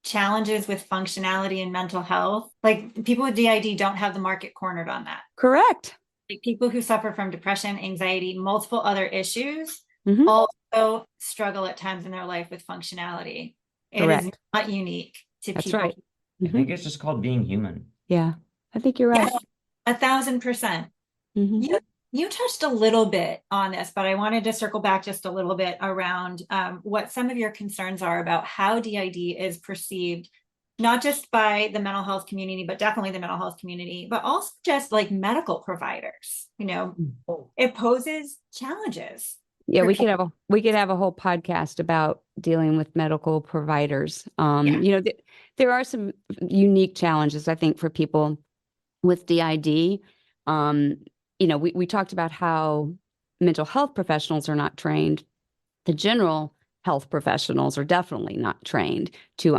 challenges with functionality and mental health, like people with DID don't have the market cornered on that. Correct. Like people who suffer from depression, anxiety, multiple other issues Mhm. also struggle at times in their life with functionality. It is Correct. not unique to That's people. right. I Mhm. think it's just called being human. Yeah, I think you're right. Yeah, 1,000%. Mhm. You touched a little bit on this, but I wanted to circle back just a little bit around what some of your concerns are about how DID is perceived, not just by the mental health community, but definitely the mental health community, but also just like medical providers. It poses challenges. Yeah, for we could have a whole podcast about dealing with medical providers. There are some unique challenges, I think, for people with DID. We talked about how mental health professionals are not trained. The general health professionals are definitely not trained to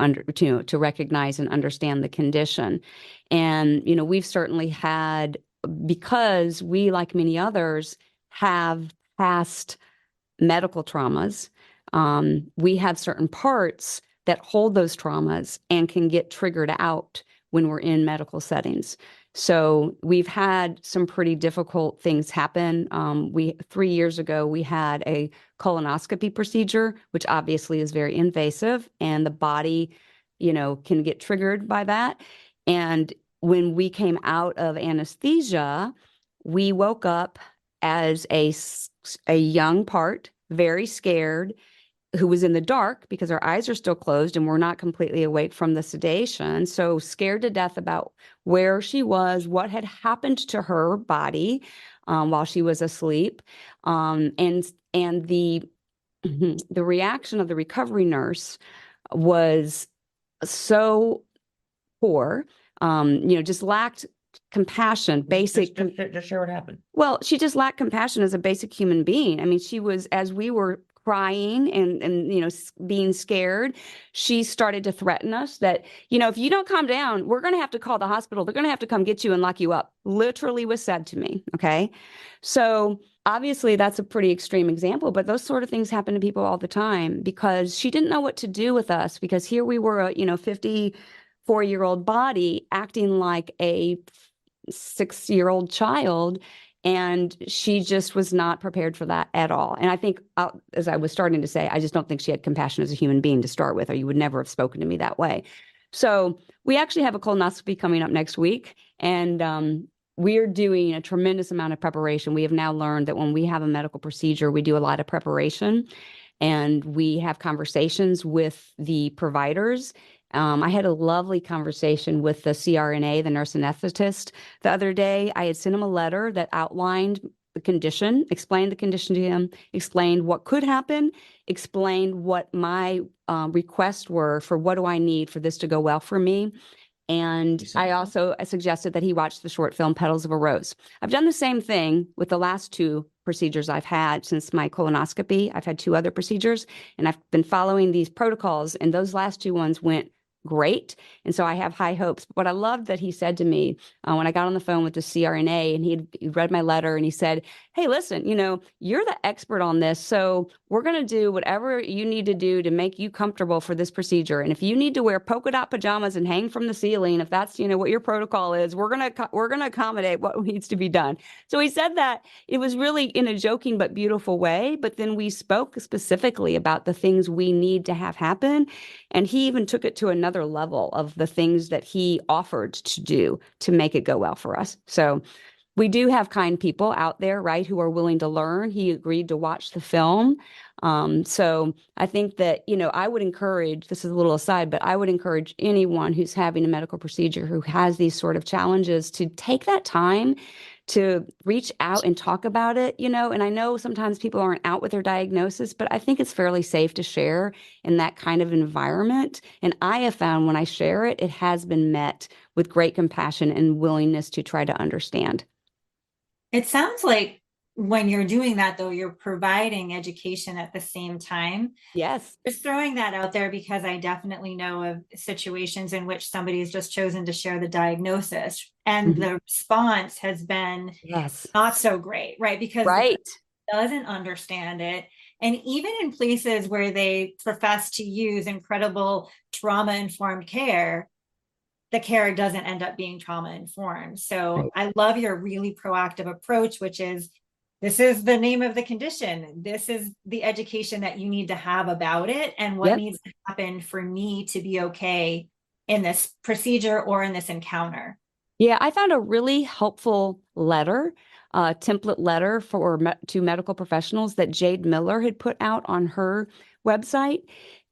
recognize and understand the condition. And, we've certainly had, because we, like many others, have past medical traumas, we have certain parts that hold those traumas and can get triggered out when we're in medical settings. So we've had some pretty difficult things happen. 3 years ago, we had a colonoscopy procedure, which obviously is very invasive, and the body, can get triggered by that. And when we came out of anesthesia, we woke up as a young part, very scared, who was in the dark because our eyes are still closed and we're not completely awake from the sedation. So scared to death about where she was, what had happened to her body while she was asleep. And the the reaction of the recovery nurse was so poor, just lacked compassion, basic. Just share what happened. Well, she just lacked compassion as a basic human being. I mean, she was, as we were crying and being scared, she started to threaten us that, if you don't calm down, we're going to have to call the hospital. They're going to have to come get you and lock you up. Literally was said to me. Okay. So obviously that's a pretty extreme example, but those sort of things happen to people all the time because she didn't know what to do with us, because here we were a, 54-year-old body acting like a 6-year-old child. And she just was not prepared for that at all. And I think, as I was starting to say, I just don't think she had compassion as a human being to start with, or you would never have spoken to me that way. So we actually have a colonoscopy coming up next week, and we're doing a tremendous amount of preparation. We have now learned that when we have a medical procedure, we do a lot of preparation, and we have conversations with the providers. I had a lovely conversation with the CRNA, the nurse anesthetist, the other day. I had sent him a letter that outlined the condition, explained the condition to him, explained what could happen, explained what my requests were for what do I need for this to go well for me. And I also suggested that he watch the short film Petals of a Rose. I've done the same thing with the last 2 procedures I've had since my colonoscopy. I've had 2 other procedures, and I've been following these protocols, and those last 2 ones went great. And so I have high hopes. But I loved that he said to me when I got on the phone with the CRNA, and he read my letter, and he said, hey, listen, you're the expert on this. So we're going to do whatever you need to do to make you comfortable for this procedure. And if you need to wear polka dot pajamas and hang from the ceiling, if that's, what your protocol is, we're going to accommodate what needs to be done. So he said that it was really in a joking but beautiful way. But then we spoke specifically about the things we need to have happen. And he even took it to another level of the things that he offered to do to make it go well for us. So we do have kind people out there, right, who are willing to learn. He agreed to watch the film. So I think that, I would encourage, this is a little aside, but I would encourage anyone who's having a medical procedure who has these sort of challenges to take that time to reach out and talk about it, and I know sometimes people aren't out with their diagnosis, but I think it's fairly safe to share in that kind of environment. And I have found when I share it, it has been met with great compassion and willingness to try to understand. It sounds like when you're doing that, though, you're providing education at the same time. Yes. Just throwing that out there because I definitely know of situations in which somebody has just chosen to share the diagnosis and the response has been not so great, right? Because the person doesn't understand it. And even in places where they profess to use incredible trauma-informed care, the care doesn't end up being trauma-informed. So I love your really proactive approach, which is, this is the name of the condition. This is the education that you need to have about it and what needs to happen for me to be okay in this procedure or in this encounter. Yeah, I found a really helpful letter, template letter to medical professionals that Jade Miller had put out on her website.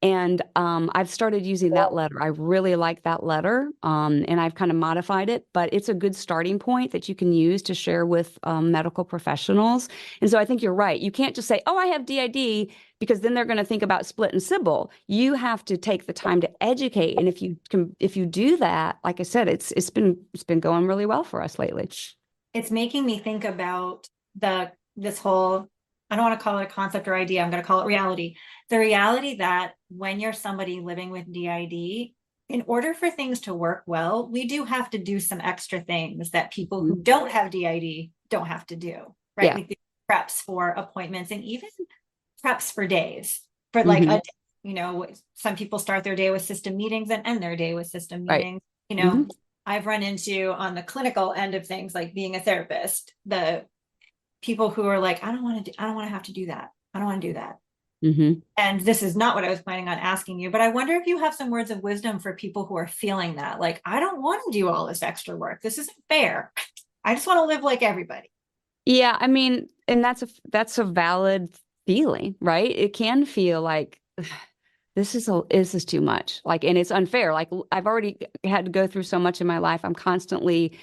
And I've started using that letter. I really like that letter, and I've kind of modified it, but it's a good starting point that you can use to share with medical professionals. And so I think you're right. You can't just say, oh, I have DID, because then they're going to think about split and Sybil. You have to take the time to educate. And if you do that, like I said, it's been going really well for us lately. It's making me think about this whole, I don't want to call it a concept or idea, I'm going to call it reality. The reality that when you're somebody living with DID, in order for things to work well, we do have to do some extra things that people who don't have DID don't have to do, right? Yeah. Like preps for appointments and even preps for days, for like a day. Some people start their day with system meetings and end their day with system meetings. I've run into, on the clinical end of things, like being a therapist, the people who are like, I don't want to have to do that. I don't want to do that. And this is not what I was planning on asking you, but I wonder if you have some words of wisdom for people who are feeling that, like, I don't want to do all this extra work. This isn't fair. I just want to live like everybody. Yeah, I mean, and that's a valid feeling, right? It can feel like this is too much, like, and it's unfair. Like, I've already had to go through so much in my life. I'm constantly,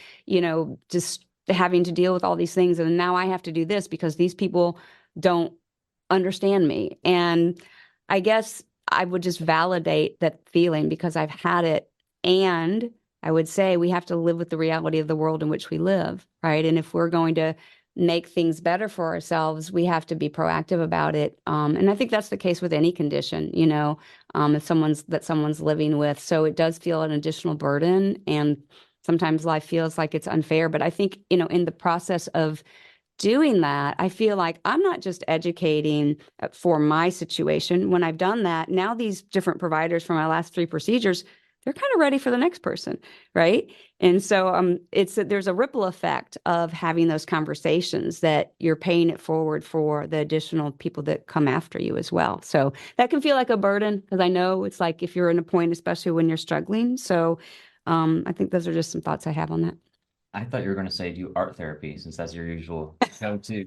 just having to deal with all these things, and now I have to do this because these people don't understand me. And I guess I would just validate that feeling because I've had it. And I would say we have to live with the reality of the world in which we live, right? And if we're going to make things better for ourselves, we have to be proactive about it. And I think that's the case with any condition, if someone's living with. So it does feel an additional burden, and sometimes life feels like it's unfair. But I think, in the process of doing that, I feel like I'm not just educating for my situation. When I've done that, now these different providers for my last 3 procedures, they're kind of ready for the next person, right? And so there's a ripple effect of having those conversations that you're paying it forward for the additional people that come after you as well. So that can feel like a burden, because I know it's like if you're in a point, especially when you're struggling. So I think those are just some thoughts I have on that. I thought you were going to say do art therapy, since that's your usual go-to.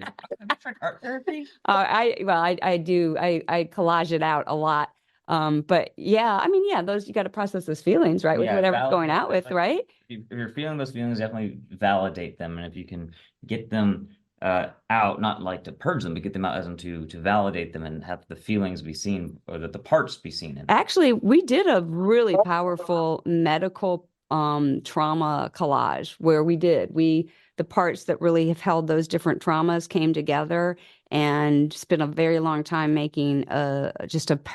Art therapy? I do. I collage it out a lot. But yeah, I mean, those, you got to process those feelings, right? With whatever's going out with, right? If you're feeling those feelings, definitely validate them. And if you can get them out, not like to purge them, but get them out as them to validate them and have the feelings be seen, or that the parts be seen. Actually, we did a really powerful medical trauma collage where the parts that really have held those different traumas came together and spent a very long time making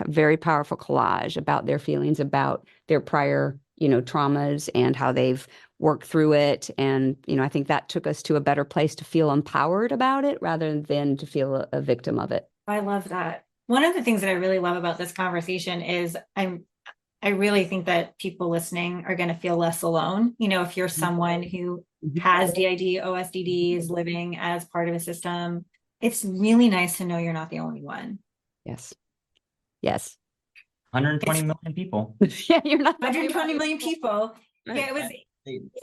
very powerful collage about their feelings about their prior, traumas and how they've worked through it. And, I think that took us to a better place to feel empowered about it rather than to feel a victim of it. I love that. One of the things that I really love about this conversation is I really think that people listening are going to feel less alone. If you're someone who has DID, OSDD, is living as part of a system, it's really nice to know you're not the only one. Yes. 120 million people. Yeah, you're not 120 million people. Yeah, it was.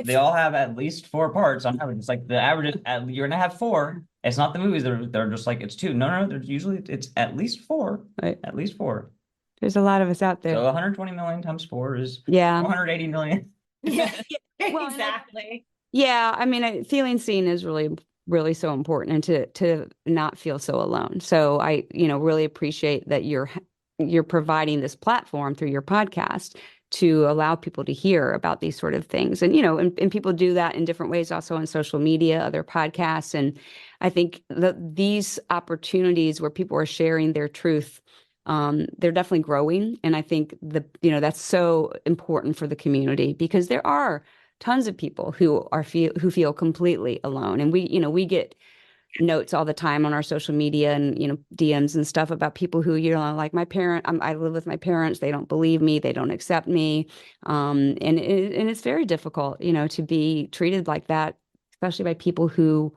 They all have at least 4 parts on average. It's like the average you're gonna have 4. It's not the movies. They're just like it's 2. No. There's usually it's at least 4. Right. At least 4. There's a lot of us out there. So 120 million times 4 is 180 million. Yeah, Well, exactly. Yeah, I mean, feeling seen is really, really so important, and to not feel so alone. So I, really appreciate that you're providing this platform through your podcast to allow people to hear about these sort of things. And, and people do that in different ways, also on social media, other podcasts. And I think that these opportunities where people are sharing their truth, they're definitely growing. And I think that's so important for the community, because there are tons of people who feel completely alone. And we get notes all the time on our social media and, DMs and stuff about people who, like my parent, I live with my parents. They don't believe me. They don't accept me. And it's very difficult, to be treated like that, especially by people who,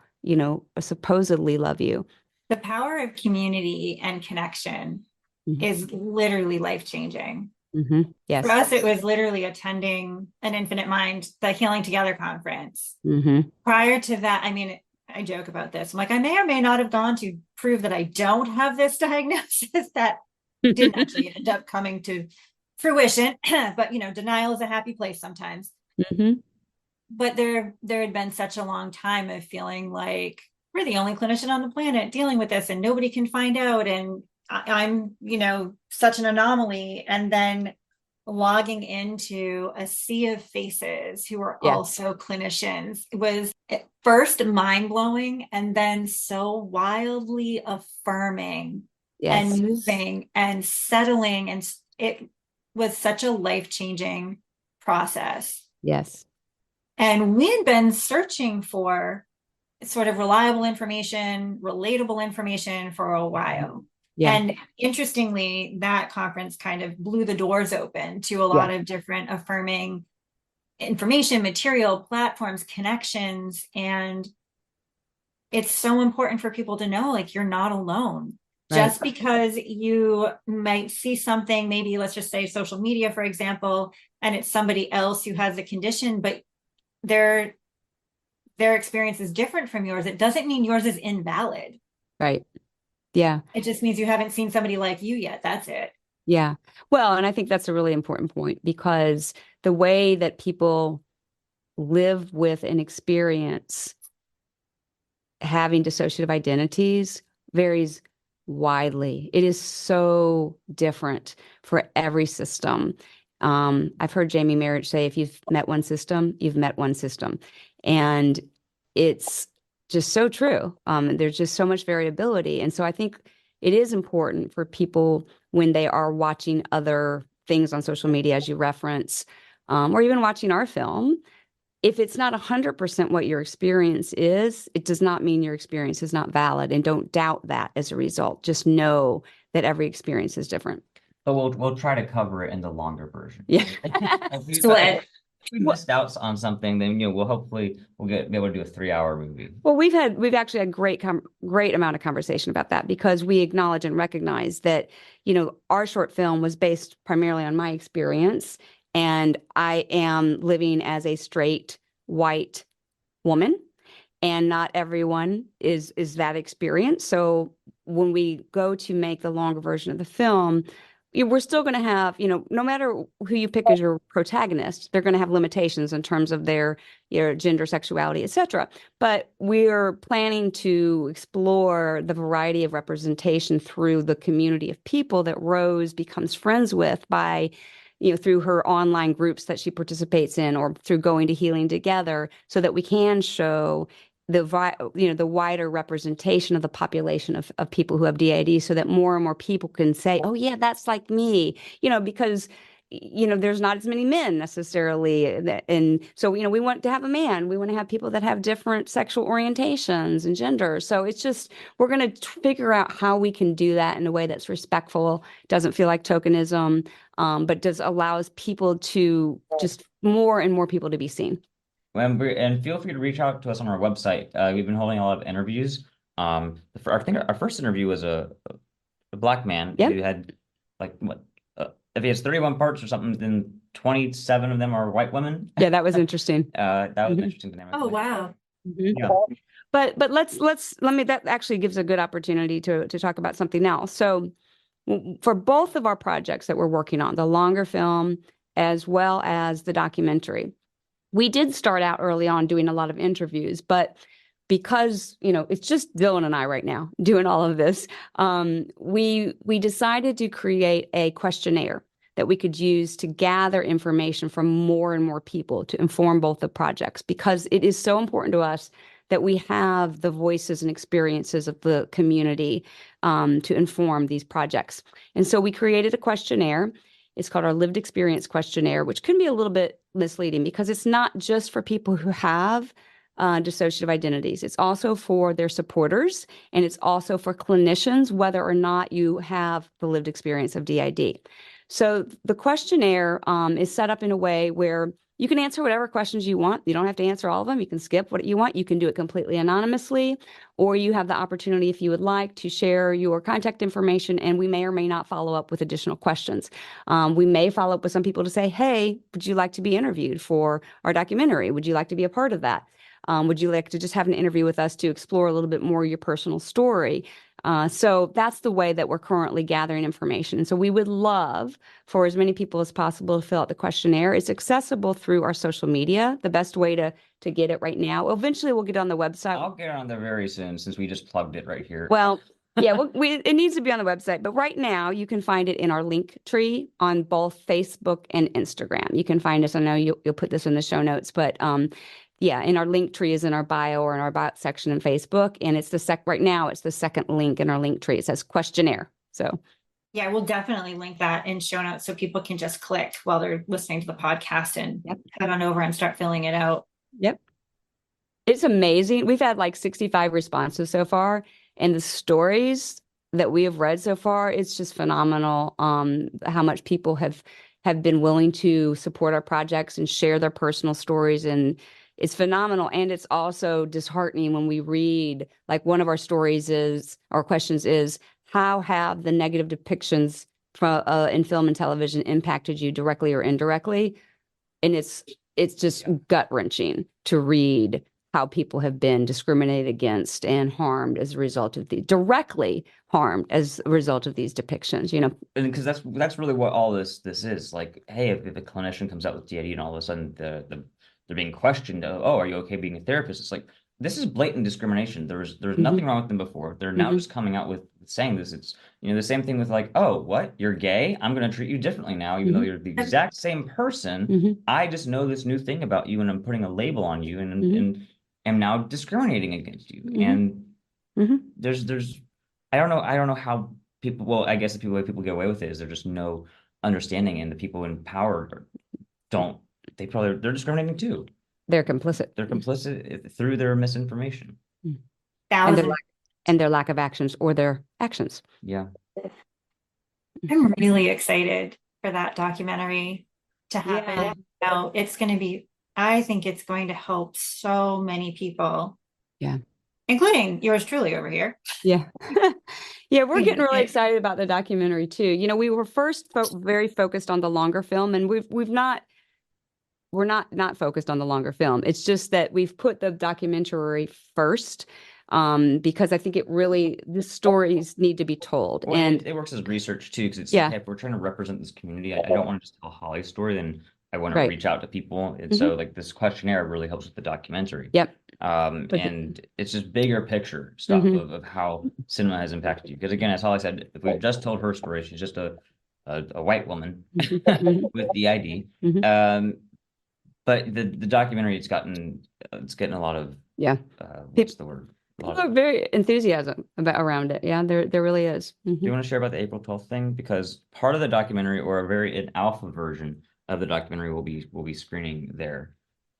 supposedly love you. The power of community and connection is literally life-changing. Mm-hmm. Yes. For us, it was literally attending an Infinite Mind, the Healing Together conference. Mm-hmm. Prior to that, I mean, I joke about this. I'm like, I may or may not have gone to prove that I don't have this diagnosis that didn't actually end up coming to fruition. But, denial is a happy place sometimes. Mm-hmm. But there had been such a long time of feeling like we're the only clinician on the planet dealing with this and nobody can find out. And I'm, such an anomaly. And then logging into a sea of faces who are also clinicians, it was at first mind-blowing and then so wildly affirming and moving and settling. And it was such a life-changing process. Yes. And we had been searching for sort of reliable information, relatable information for a while. Yeah. And interestingly, that conference kind of blew the doors open to a lot of different affirming information, material, platforms, connections. And it's so important for people to know, like, you're not alone. Right. Just because you might see something, maybe let's just say social media, for example, and it's somebody else who has a condition, but their experience is different from yours. It doesn't mean yours is invalid. Right. Yeah. It just means you haven't seen somebody like you yet. That's it. Yeah. Well, and I think that's a really important point, because the way that people live with and experience having dissociative identities varies widely. It is so different for every system. I've heard Jamie Merritt say, if you've met one system, you've met one system. And it's just so true. There's just so much variability. And so I think it is important for people, when they are watching other things on social media, as you reference, or even watching our film, if it's not 100% what your experience is, it does not mean your experience is not valid. And don't doubt that as a result. Just know that every experience is different. But we'll try to cover it in the longer version. Yeah. If we missed out on something, then be able to do a 3-hour movie. Well, we've actually had great amount of conversation about that, because we acknowledge and recognize that, our short film was based primarily on my experience, and I am living as a straight white woman, and not everyone is that experience. So when we go to make the longer version of the film, we're still going to have, no matter who you pick as your protagonist, they're going to have limitations in terms of their gender, sexuality, etc. But we're planning to explore the variety of representation through the community of people that Rose becomes friends with by, through her online groups that she participates in, or through going to Healing Together, so that we can show the wider representation of the population of people who have DID, so that more and more people can say, oh yeah, that's like me, because there's not as many men necessarily. And so, we want to have a man. We want to have people that have different sexual orientations and genders. So it's just, we're going to figure out how we can do that in a way that's respectful, doesn't feel like tokenism, but allows people to just more and more people to be seen. And feel free to reach out to us on our website. We've been holding a lot of interviews. I think our first interview was a Black man who had if he has 31 parts or something, then 27 of them are white women. Yeah, that was interesting. That was interesting to name. Oh, wow. Yeah. But that actually gives a good opportunity to talk about something else. So for both of our projects that we're working on, the longer film as well as the documentary, we did start out early on doing a lot of interviews, but because, it's just Dylan and I right now doing all of this, we decided to create a questionnaire that we could use to gather information from more and more people to inform both the projects, because it is so important to us that we have the voices and experiences of the community to inform these projects. And so we created a questionnaire. It's called our Lived Experience Questionnaire, which can be a little bit misleading because it's not just for people who have dissociative identities. It's also for their supporters, and it's also for clinicians, whether or not you have the lived experience of DID. So the questionnaire is set up in a way where you can answer whatever questions you want. You don't have to answer all of them. You can skip what you want. You can do it completely anonymously, or you have the opportunity, if you would like, to share your contact information, and we may or may not follow up with additional questions. We may follow up with some people to say, hey, would you like to be interviewed for our documentary? Would you like to be a part of that? Would you like to just have an interview with us to explore a little bit more your personal story? So that's the way that we're currently gathering information. And so we would love for as many people as possible to fill out the questionnaire. It's accessible through our social media. The best way to get it right now. Eventually, we'll get it on the website. I'll get it on there very soon, since we just plugged it right here. Well, yeah, it needs to be on the website. But right now, you can find it in our link tree on both Facebook and Instagram. You can find us. I know you'll put this in the show notes, but yeah, and our link tree is in our bio or in our about section in Facebook. And it's right now, it's the second link in our link tree. It says questionnaire. So yeah, we'll definitely link that in show notes so people can just click while they're listening to the podcast and head on over and start filling it out. Yep. It's amazing. We've had like 65 responses so far, and the stories that we have read so far, it's just phenomenal. How much people have been willing to support our projects and share their personal stories, and it's phenomenal. And it's also disheartening when we read, like, one of our stories or questions is, how have the negative depictions from in film and television impacted you directly or indirectly? And it's just gut-wrenching to read how people have been discriminated against and harmed as a result of directly harmed as a result of these depictions, And because that's really what all this is. Like, hey, if a clinician comes out with DID and all of a sudden they're being questioned, oh, are you okay being a therapist? It's like, this is blatant discrimination. There's nothing wrong with them before. They're now just coming out with saying this. It's, the same thing with like, oh, what? You're gay? I'm going to treat you differently now, even though you're the exact same person. I just know this new thing about you, and I'm putting a label on you, and am now discriminating against you. And there's I don't know how people, well, I guess the people get away with it is there's just no understanding, and the people in power they're discriminating too. They're complicit. They're complicit through their misinformation. And their lack of actions or their actions. Yeah. I'm really excited for that documentary to happen. Yeah. It's going to be, I think it's going to help so many people. Yeah. Including yours truly over here. Yeah. Yeah, we're getting really excited about the documentary too. We were first very focused on the longer film, and we're not focused on the longer film. It's just that we've put the documentary first because I think the stories need to be told. Well, and it works as research too, because it's like, if we're trying to represent this community, I don't want to just tell Holly's story, then I want to reach out to people. And so like this questionnaire really helps with the documentary. Yep. And it's just bigger picture stuff of how cinema has impacted you. Because again, as Holly said, if we just told her story, she's just a a white woman Mhm. with DID. Mhm. But the documentary, it's getting a lot of Yeah. what's the word? A lot People are of, very enthusiasm around it. Yeah, there really is. do you want to share about the April 12th thing? Because part of the documentary, or an alpha version of the documentary, will be screening there.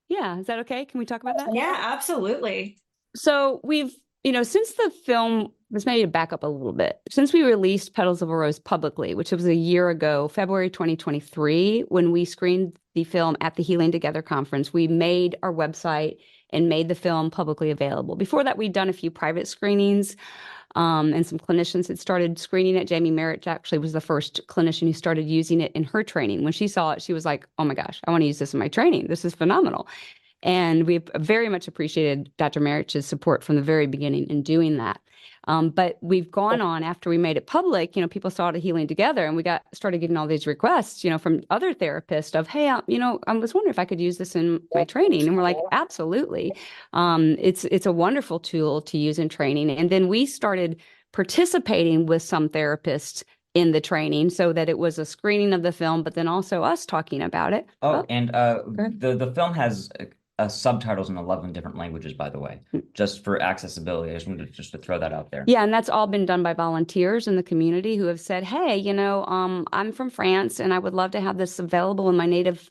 Yeah, is that okay? Can we talk about that? Yeah, absolutely. So we've, since the film, let's maybe back up a little bit. Since we released Petals of a Rose publicly, which was a year ago, February 2023, when we screened the film at the Healing Together conference, we made our website and made the film publicly available. Before that, we'd done a few private screenings, and some clinicians had started screening it. Jamie Merritt actually was the first clinician who started using it in her training. When she saw it, she was like, oh my gosh, I want to use this in my training. This is phenomenal. And we've very much appreciated Dr. Merritt's support from the very beginning in doing that. But we've gone on after we made it public, people saw it at Healing Together, and we started getting all these requests, from other therapists of, hey, I was wondering if I could use this in my training. And we're like, absolutely. It's a wonderful tool to use in training. And then we started participating with some therapists in the training, so that it was a screening of the film, but then also us talking about it. And the film has subtitles in 11 different languages, by the way, just for accessibility. I just wanted to throw that out there. Yeah, and that's all been done by volunteers in the community who have said, hey, I'm from France and I would love to have this available in my native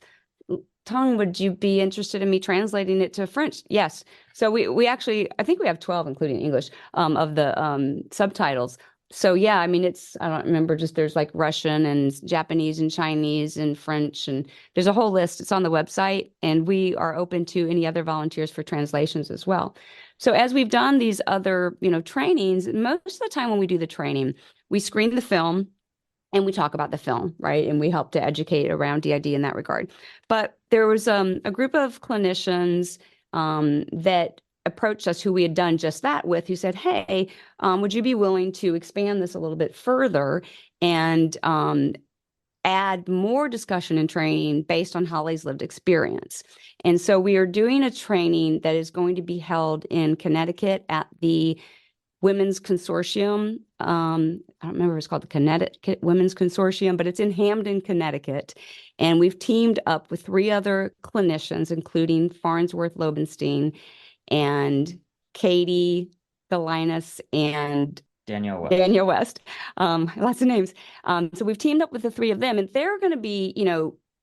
tongue. Would you be interested in me translating it to French? Yes. So we actually, I think we have 12, including English, of the subtitles. So yeah, I mean, I don't remember, just there's like Russian and Japanese and Chinese and French, and there's a whole list. It's on the website, and we are open to any other volunteers for translations as well. So as we've done these other, trainings, most of the time when we do the training, we screen the film and we talk about the film, right? And we help to educate around DID in that regard. But there was a group of clinicians that approached us who we had done just that with, who said, hey, would you be willing to expand this a little bit further and add more discussion and training based on Holly's lived experience? And so we are doing a training that is going to be held in Connecticut at the Women's Consortium. I don't remember if it's called the Connecticut Women's Consortium, but it's in Hamden, Connecticut. And we've teamed up with 3 other clinicians, including Farnsworth Lobenstein and Katie Galinas and Danielle West. Lots of names. So we've teamed up with the 3 of them, and they're going to be,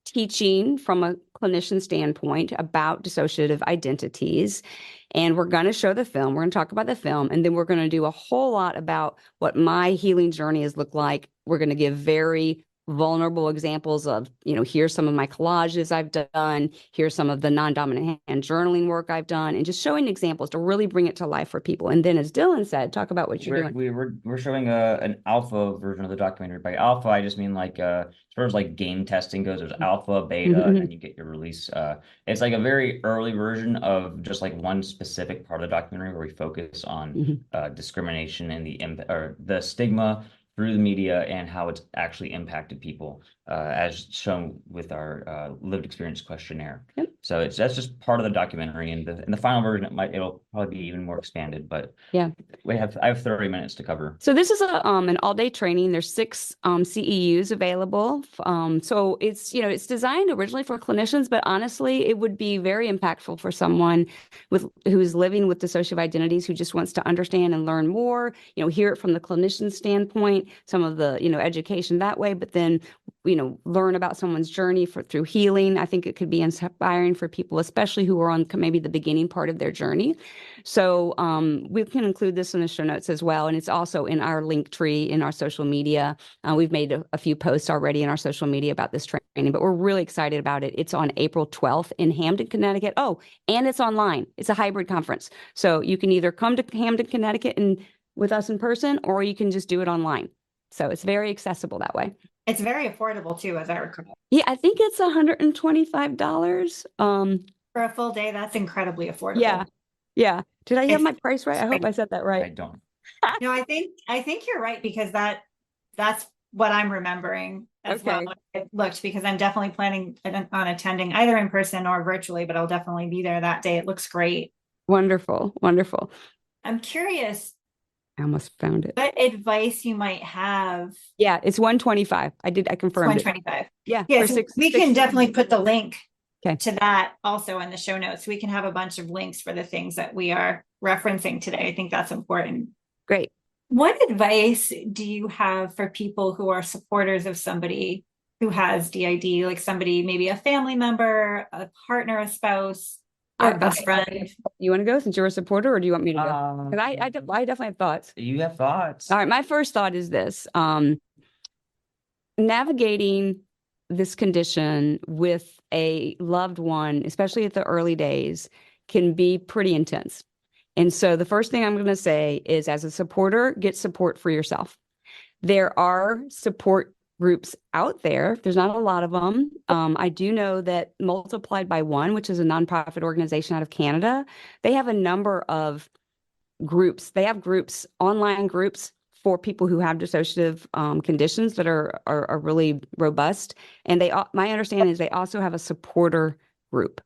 teaching from a clinician standpoint about dissociative identities. And we're going to show the film. We're going to talk about the film. And then we're going to do a whole lot about what my healing journey has looked like. We're going to give very vulnerable examples of, here's some of my collages I've done. Here's some of the non-dominant hand journaling work I've done, and just showing examples to really bring it to life for people. And then, as Dylan said, talk about what you're doing. We're showing an alpha version of the documentary. By alpha, I just mean like as far as like game testing goes, there's alpha, beta, and then you get your release. It's like a very early version of just like one specific part of the documentary where we focus on discrimination and the stigma through the media and how it's actually impacted people, as shown with our lived experience questionnaire. Yep. So that's just part of the documentary, and in the final version, it'll probably be even more expanded. But yeah, I have 30 minutes to cover. So this is an all-day training. There's 6 CEUs available. So it's designed originally for clinicians, but honestly, it would be very impactful for someone who's living with dissociative identities, who just wants to understand and learn more. Hear it from the clinician standpoint, some of the education that way, but then learn about someone's journey through healing. I think it could be inspiring for people, especially who are on maybe the beginning part of their journey. So we can include this in the show notes as well. And it's also in our link tree in our social media. We've made a few posts already in our social media about this training, but we're really excited about it. It's on April 12th in Hamden, Connecticut. Oh, and it's online. It's a hybrid conference. So you can either come to Hamden, Connecticut and with us in person, or you can just do it online. So it's very accessible that way. It's very affordable too, as I recall. Yeah, I think it's $125. For a full day, that's incredibly affordable. Yeah. Did I have my price right? I hope I said that right. I don't. No, I think you're right, because that's what I'm remembering as well. It looked, because I'm definitely planning on attending either in person or virtually, but I'll definitely be there that day. It looks great. Wonderful. I'm curious, I almost found it. what advice you might have. Yeah, it's 125. I confirmed it. 125. Yeah, Yeah, for so six. we can definitely put the link Okay. to that also in the show notes. We can have a bunch of links for the things that we are referencing today. I think that's important. Great. What advice do you have for people who are supporters of somebody who has DID, like somebody, maybe a family member, a partner, a spouse, or a best friend? You want to go since you're a supporter, or do you want me to go? Because I definitely have thoughts. You have thoughts. All right, my first thought is this. Navigating this condition with a loved one, especially at the early days, can be pretty intense. And so the first thing I'm going to say is, as a supporter, get support for yourself. There are support groups out there. There's not a lot of them. I do know that Multiplied by One, which is a nonprofit organization out of Canada, they have a number of groups. They have groups, online groups for people who have dissociative conditions that are really robust. And my understanding is they also have a supporter group.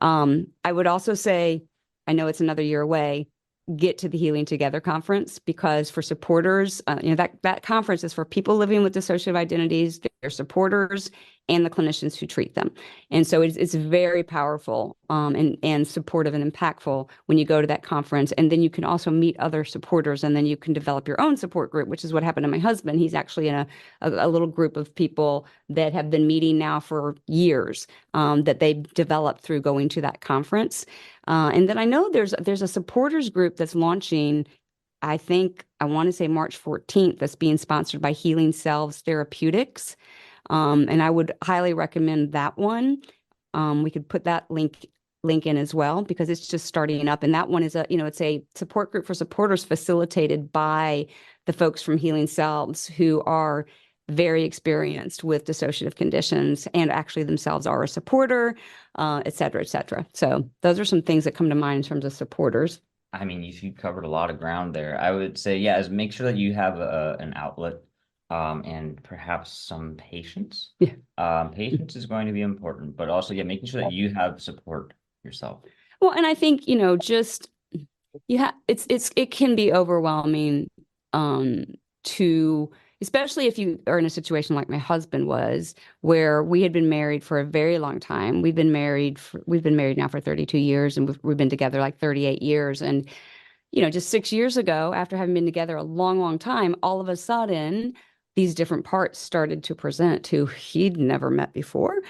I would also say, I know it's another year away, get to the Healing Together conference, because for supporters, that conference is for people living with dissociative identities, their supporters, and the clinicians who treat them. And so it's very powerful and supportive and impactful when you go to that conference. And then you can also meet other supporters, and then you can develop your own support group, which is what happened to my husband. He's actually in a little group of people that have been meeting now for years, that they developed through going to that conference. And then I know there's a supporters group that's launching, I want to say March 14th, that's being sponsored by Healing Selves Therapeutics. And I would highly recommend that one. We could put that link in as well, because it's just starting up. And that one is it's a support group for supporters facilitated by the folks from Healing Selves, who are very experienced with dissociative conditions and actually themselves are a supporter, et cetera, et cetera. So those are some things that come to mind in terms of supporters. I mean, you covered a lot of ground there. I would say, yeah, is make sure that you have an outlet, and perhaps some patience. Yeah. Patience is going to be important, but also, yeah, making sure that you have support yourself. Well, and I think, it can be overwhelming, especially if you are in a situation like my husband was, where we had been married for a very long time. We've been married now for 32 years, and we've been together like 38 years. And, just 6 years ago, after having been together a long, long time, all of a sudden, these different parts started to present who he'd never met before.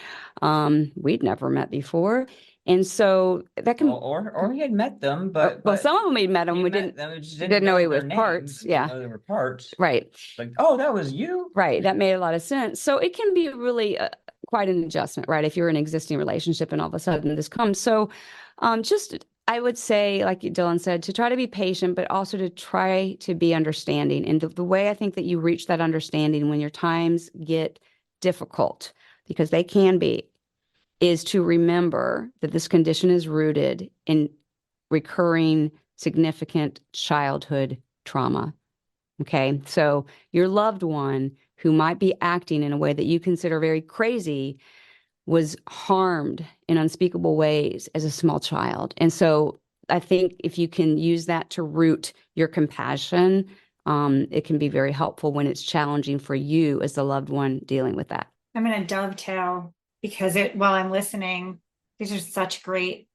We'd never met before. And so that can, or he had met them, but some of them he'd met them. We didn't know he was parts. Yeah, they were parts. Right. Like, oh, that was you. Right. That made a lot of sense. So it can be really quite an adjustment, right? If you're in an existing relationship and all of a sudden this comes. So, I would say, like Dylan said, to try to be patient, but also to try to be understanding. And the way I think that you reach that understanding when your times get difficult, because they can be, is to remember that this condition is rooted in recurring significant childhood trauma. Okay, so your loved one who might be acting in a way that you consider very crazy was harmed in unspeakable ways as a small child. And so I think if you can use that to root your compassion, it can be very helpful when it's challenging for you as the loved one dealing with that. I'm going to dovetail, because while I'm listening, these are such great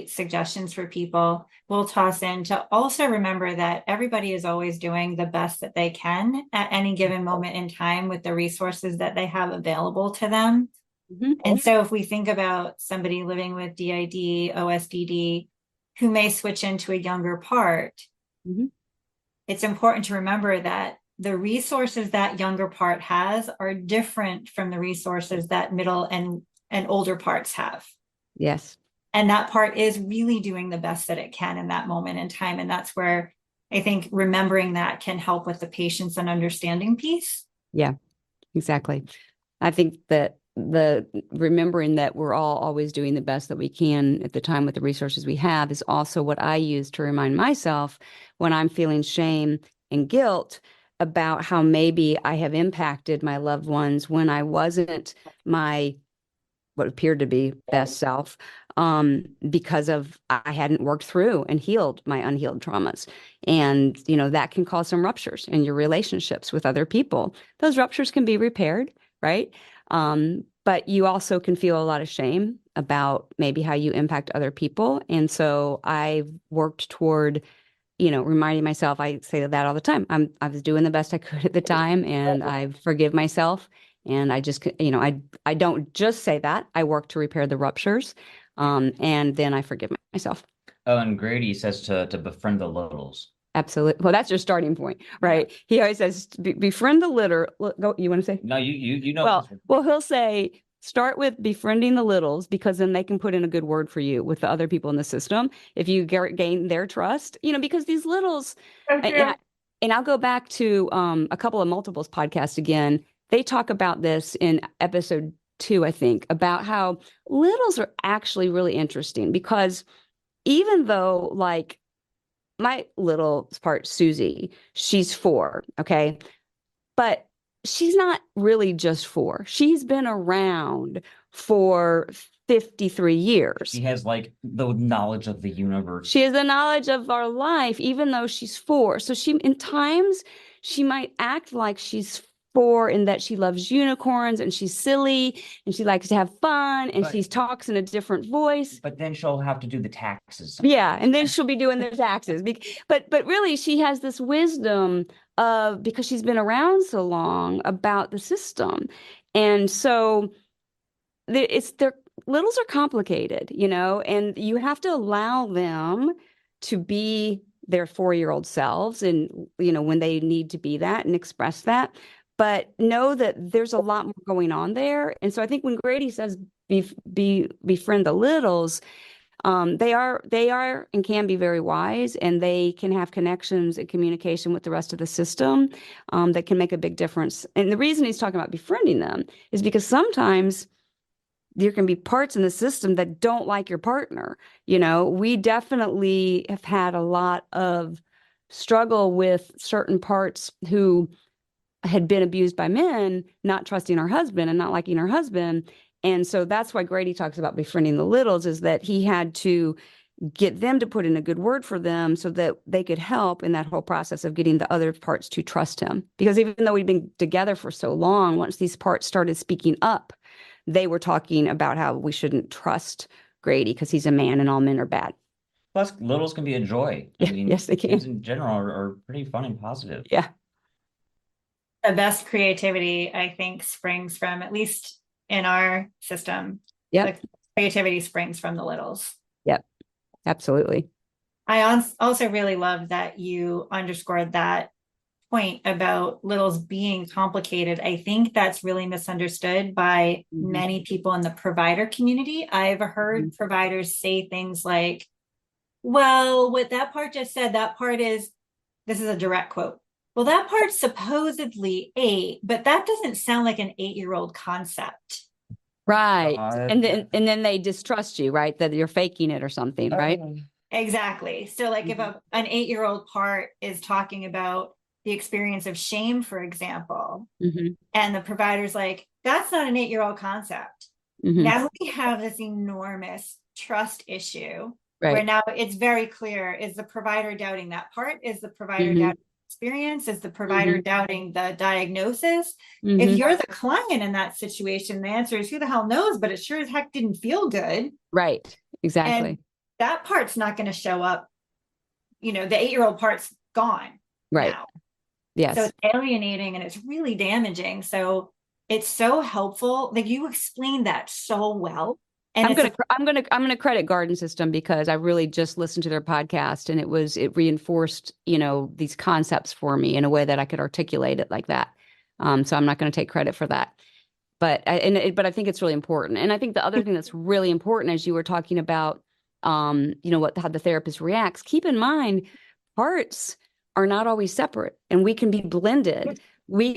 suggestions for people. We'll toss in to also remember that everybody is always doing the best that they can at any given moment in time with the resources that they have available to them. Mm-hmm. And so if we think about somebody living with DID, OSDD, who may switch into a younger part, mm-hmm. It's important to remember that the resources that younger part has are different from the resources that middle and older parts have. Yes. And that part is really doing the best that it can in that moment in time. And that's where I think remembering that can help with the patience and understanding piece. Yeah, exactly. I think that the remembering that we're all always doing the best that we can at the time with the resources we have is also what I use to remind myself when I'm feeling shame and guilt about how maybe I have impacted my loved ones when I wasn't my what appeared to be best self. because of I hadn't worked through and healed my unhealed traumas. And, that can cause some ruptures in your relationships with other people. Those ruptures can be repaired, right? But you also can feel a lot of shame about maybe how you impact other people. And so I've worked toward, reminding myself, I say that all the time. I was doing the best I could at the time, and I forgive myself. And I just, I don't just say that. I work to repair the ruptures. And then I forgive myself. Oh, and Grady says to befriend the littles. Absolutely. Well, that's your starting point, right? He always says, befriend the litter. Go, you want to say? No, you know. Well, he'll say, start with befriending the littles, because then they can put in a good word for you with the other people in the system. If you gain their trust, because these littles, and I'll go back to a couple of multiples podcasts again. They talk about this in episode 2, I think, about how littles are actually really interesting, because even though, like, my little part, Susie, she's 4, okay? But she's not really just 4. She's been around for 53 years. She has like the knowledge of the universe. She has the knowledge of our life, even though she's 4. So in times, she might act like she's 4 in that she loves unicorns and she's silly and she likes to have fun and she talks in a different voice. But then she'll have to do the taxes. Yeah, and then she'll be doing their taxes. But really, she has this wisdom because she's been around so long about the system. And so their littles are complicated, and you have to allow them to be their 4-year-old selves, and when they need to be that and express that. But know that there's a lot more going on there. And so I think when Grady says befriend the littles, they are and can be very wise, and they can have connections and communication with the rest of the system that can make a big difference. And the reason he's talking about befriending them is because sometimes there can be parts in the system that don't like your partner. We definitely have had a lot of struggle with certain parts who had been abused by men, not trusting our husband and not liking our husband. And so that's why Grady talks about befriending the littles, is that he had to get them to put in a good word for them so that they could help in that whole process of getting the other parts to trust him. Because even though we'd been together for so long, once these parts started speaking up, they were talking about how we shouldn't trust Grady because he's a man and all men are bad. Plus, littles can be a joy. Yeah, yes, they can. Kids in general are pretty fun and positive. Yeah. The best creativity, I think, springs from, at least in our system, the creativity springs from the littles. Yep, absolutely. I also really love that you underscored that point about littles being complicated. I think that's really misunderstood by many people in the provider community. I've heard providers say things like, well, what that part just said, this is a direct quote. Well, that part's supposedly 8, but that doesn't sound like an 8-year-old concept. Right. And then they distrust you, right? That you're faking it or something, right? Exactly. So like if an 8-year-old part is talking about the experience of shame, for example, and the provider's like, that's not an 8-year-old concept. Now we have this enormous trust issue where now it's very clear, is the provider doubting that part? Is the provider doubting experience? Is the provider doubting the diagnosis? If you're the client in that situation, the answer is who the hell knows, but it sure as heck didn't feel good. Right. Exactly. And that part's not going to show up. The 8-year-old part's gone. Right. Now. Yes. So it's alienating and it's really damaging. So it's so helpful. Like you explained that so well. And I'm gonna credit Garden System because I really just listened to their podcast and it reinforced these concepts for me in a way that I could articulate it like that. So I'm not going to take credit for that, but I think it's really important. And I think the other thing that's really important, as you were talking about, how the therapist reacts. Keep in mind, parts are not always separate, and we can be blended. We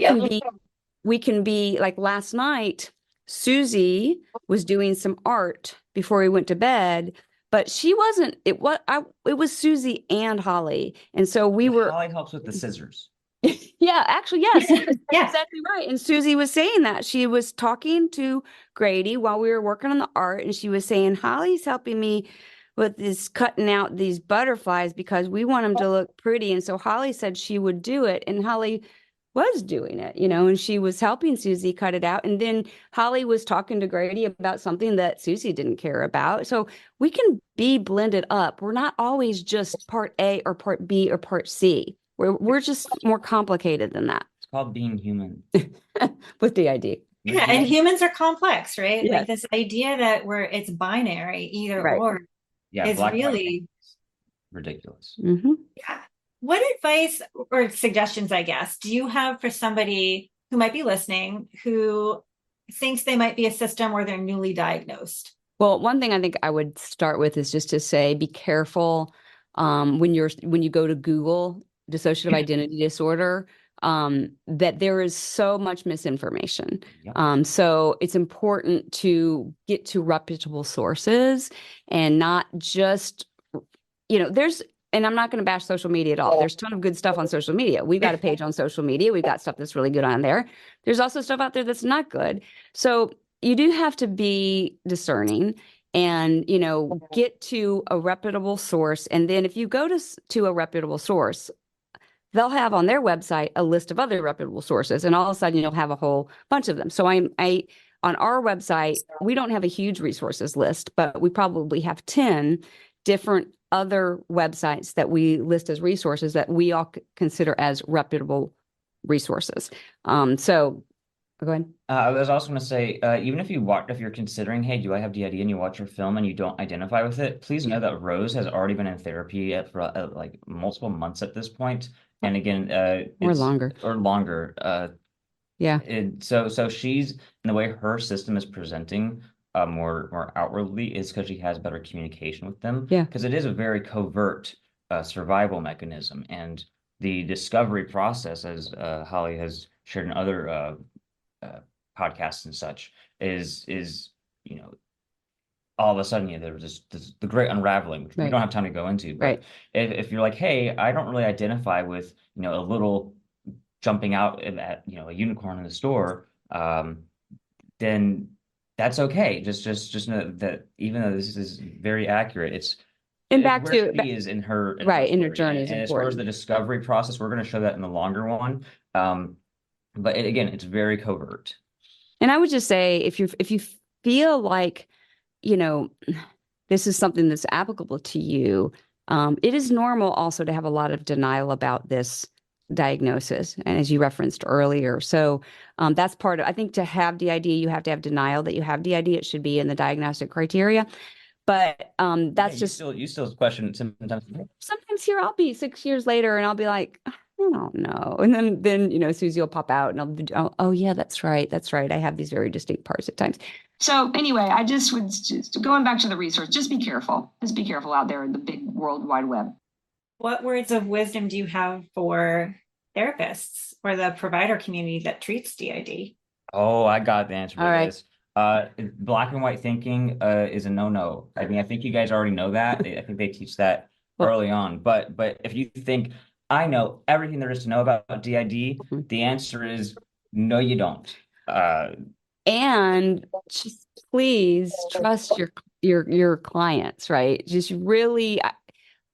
can be like last night. Susie was doing some art before we went to bed, but she wasn't. It was Susie and Holly, and so Holly helps with the scissors. Yeah, actually, yes, that's Yeah. exactly right. And Susie was saying that she was talking to Grady while we were working on the art, and she was saying, Holly's helping me with this cutting out these butterflies because we want them to look pretty. And so Holly said she would do it, and Holly was doing it, and she was helping Susie cut it out. And then Holly was talking to Grady about something that Susie didn't care about. So we can be blended up. We're not always just part A or part B or part C. We're just more complicated than that It's called being human. with the ID. Yeah, and humans are complex, right? Yes. Like this idea that it's binary, either Right. or, Yeah, is black and white really ridiculous. Mm-hmm. yeah. What advice or suggestions, I guess, do you have for somebody who might be listening who thinks they might be a system or they're newly diagnosed? Well, one thing I think I would start with is just to say, be careful when you go to Google dissociative identity disorder, that there is so much misinformation. Yep. So it's important to get to reputable sources and not just, and I'm not going to bash social media at all. There's a ton of good stuff on social media. We've got a page on social media. We've got stuff that's really good on there. There's also stuff out there that's not good. So you do have to be discerning and, get to a reputable source. And then if you go to a reputable source, they'll have on their website a list of other reputable sources. And all of a sudden you'll have a whole bunch of them. So on our website, we don't have a huge resources list, but we probably have 10 different other websites that we list as resources that we all consider as reputable resources. So go ahead. I was also going to say, even if you're considering, hey, do I have DID, and you watch your film and you don't identify with it, please know that Rose has already been in therapy for like multiple months at this point. And again, Or longer. Yeah. So she's, in the way her system is presenting more outwardly, is because she has better communication with them. Yeah. Because it is a very covert survival mechanism, and the discovery process, as Holly has shared in other podcasts and such, is all of a sudden there's the great unraveling, which we don't have time to go into. But if you're like, hey, I don't really identify with a little jumping out at a unicorn in the store, then that's okay. Just know that even though this is very accurate, it's back where she is in her journey. And as far as the discovery process, we're going to show that in the longer one. But again, it's very covert. And I would just say, if you feel like, this is something that's applicable to you, it is normal also to have a lot of denial about this diagnosis, and as you referenced earlier. So that's part of, I think, to have DID, you have to have denial that you have DID. It should be in the diagnostic criteria. But that's you still question sometimes. Sometimes here I'll be 6 years later and I'll be like, I don't know. And then Susie will pop out and I'll be, oh yeah, that's right. I have these very distinct parts at times. So anyway, I just going back to the resource, just be careful. Just be careful out there in the big World Wide Web. What words of wisdom do you have for therapists or the provider community that treats DID? Oh, I got the answer to this. Black and white thinking is a no-no. I mean, I think you guys already know that. I think they teach that early on. But if you think, I know everything there is to know about DID, the answer is no, you don't. And just please trust your clients, right? Just really,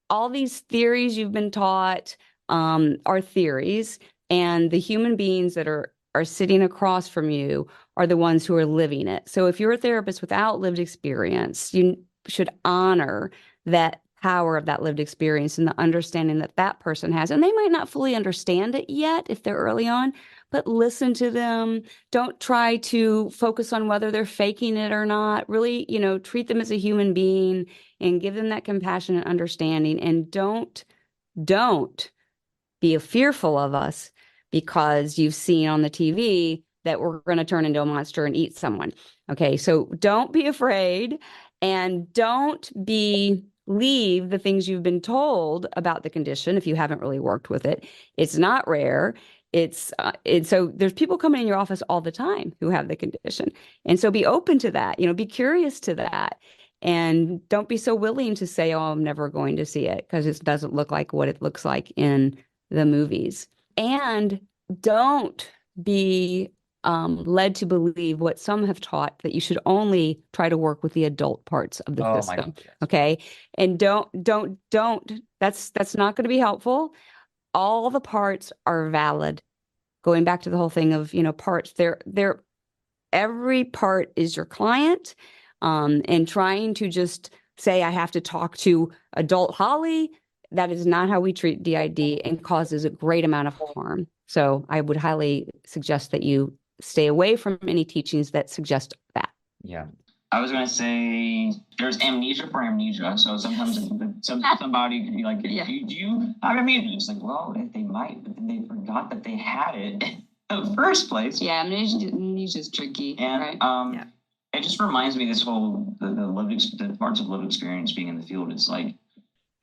all these theories you've been taught are theories, and the human beings that are sitting across from you are the ones who are living it. So if you're a therapist without lived experience, you should honor that power of that lived experience and the understanding that that person has. And they might not fully understand it yet if they're early on, but listen to them. Don't try to focus on whether they're faking it or not. Really, treat them as a human being and give them that compassion and understanding. And don't be fearful of us because you've seen on the TV that we're going to turn into a monster and eat someone. Okay, so don't be afraid, and don't believe the things you've been told about the condition if you haven't really worked with it. It's not rare. So there's people coming in your office all the time who have the condition. And so be open to that, be curious to that. And don't be so willing to say, oh, I'm never going to see it because it doesn't look like what it looks like in the movies. And don't be led to believe what some have taught, that you should only try to work with the adult parts of the Oh my system. God, yes. Okay. And don't, that's not going to be helpful. All the parts are valid. Going back to the whole thing of, parts, every part is your client. And trying to just say, I have to talk to adult Holly, that is not how we treat DID, and causes a great amount of harm. So I would highly suggest that you stay away from any teachings that suggest that. Yeah. I was gonna say there's amnesia for amnesia. So sometimes somebody could be like, Yeah. do you have amnesia? It's like, well, they might, but then they forgot that they had it in the first place. Yeah, amnesia is tricky, And right? it just reminds me this whole the parts of lived experience being in the field. It's like,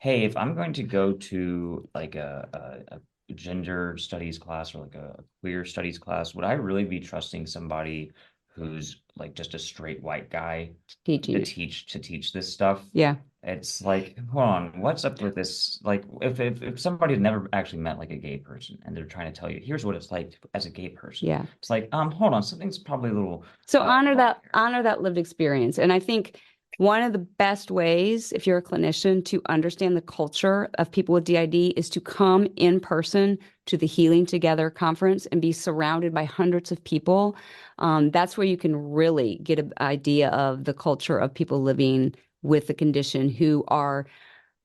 Hey, if I'm going to go to like a gender studies class or like a queer studies class, would I really be trusting somebody who's like just a straight white guy to Teaching. teach this stuff? Yeah. It's like, hold on, what's up with this? Like, if somebody had never actually met like a gay person and they're trying to tell you, here's what it's like as a gay person. Yeah. It's like, hold on, something's probably a little. So wrong here. honor that lived experience. And I think one of the best ways, if you're a clinician, to understand the culture of people with DID is to come in person to the Healing Together conference and be surrounded by hundreds of people. That's where you can really get an idea of the culture of people living with the condition, who are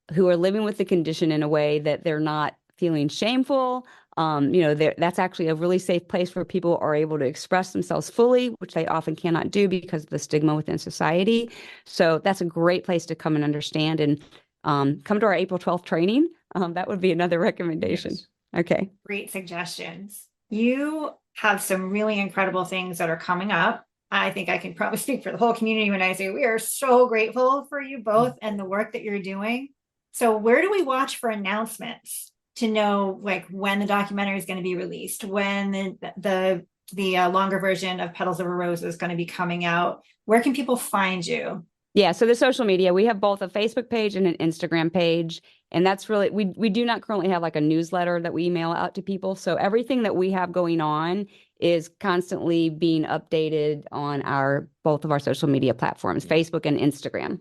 living with the condition in a way that they're not feeling shameful. That's actually a really safe place where people are able to express themselves fully, which they often cannot do because of the stigma within society. So that's a great place to come and understand, and come to our April 12th training. That would be another recommendation. Yes. Okay. Great suggestions. You have some really incredible things that are coming up. I think I can probably speak for the whole community when I say we are so grateful for you both and the work that you're doing. So where do we watch for announcements to know like when the documentary is going to be released, when the longer version of Petals of a Rose is going to be coming out? Where can people find you? Yeah, so the social media, we have both a Facebook page and an Instagram page. And that's really, we do not currently have like a newsletter that we email out to people. So everything that we have going on is constantly being updated on both of our social media platforms, Facebook and Instagram.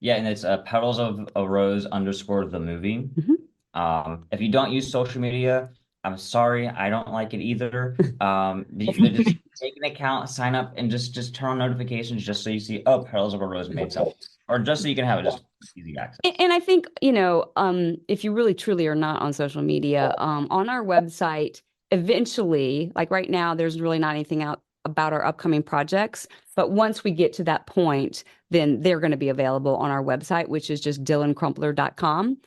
Yeah, and it's Petals of a Rose _ the movie. If you don't use social media, I'm sorry, I don't like it either. You could just take an account, sign up, and just turn on notifications just so you see, oh, Petals of a Rose made something. Or just so you can have it just easy access. And I think, if you really truly are not on social media, on our website, eventually, like right now, there's really not anything out about our upcoming projects. But once we get to that point, then they're going to be available on our website, which is just dylancrumpler.com.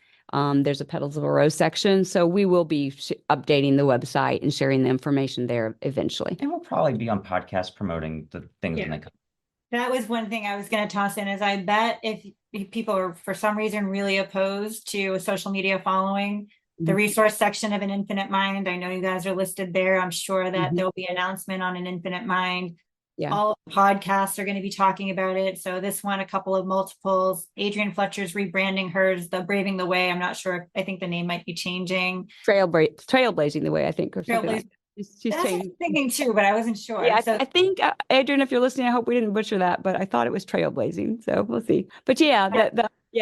There's a Petals of a Rose section. So we will be updating the website and sharing the information there eventually. And we'll probably be on podcasts promoting the things when they come. That was one thing I was going to toss in, is I bet if people are for some reason really opposed to a social media following, the resource section of An Infinite Mind, I know you guys are listed there. I'm sure that there'll be an announcement on An Infinite Mind. Yeah. All of the podcasts are going to be talking about it. So this one, a couple of multiples. Adrienne Fletcher's rebranding hers, the Braving the Way. I'm not sure. I think the name might be changing. Trailblazing the Way, I think. Or something like that. She's That's what changed. I'm thinking too, but I wasn't sure. Yeah, So I think, Adrienne, if you're listening, I hope we didn't butcher that, but I thought it was Trailblazing. So we'll see. But yeah,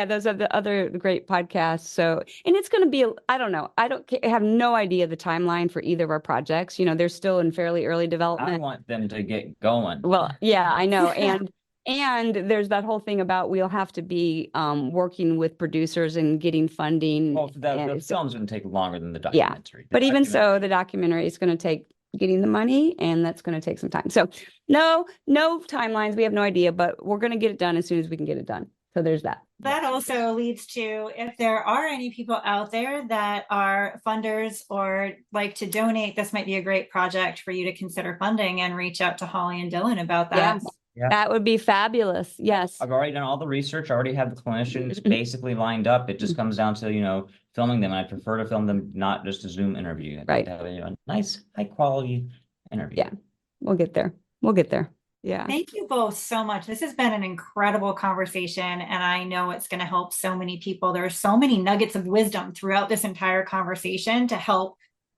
those are the other great podcasts. So, and it's going to be, I don't know. I have no idea the timeline for either of our projects. They're still in fairly early development. I want them to get going. Well, yeah, I know. And there's that whole thing about we'll have to be working with producers and getting funding. Well, the film's going to take longer than the documentary. But even so, the documentary is going to take getting the money, and that's going to take some time. So no timelines. We have no idea, but we're going to get it done as soon as we can get it done. So there's that. that also leads to, if there are any people out there that are funders or like to donate, this might be a great project for you to consider funding, and reach out to Holly and Dylan about that. Yes. Yeah. That would be fabulous. Yes. I've already done all the research. I already have the clinicians basically lined up. It just comes down to, filming them. I prefer to film them, not just a Zoom interview. I'd like to have a nice, high quality interview. Yeah. We'll get there. Yeah. Thank you both so much. This has been an incredible conversation, and I know it's going to help so many people. There are so many nuggets of wisdom throughout this entire conversation to help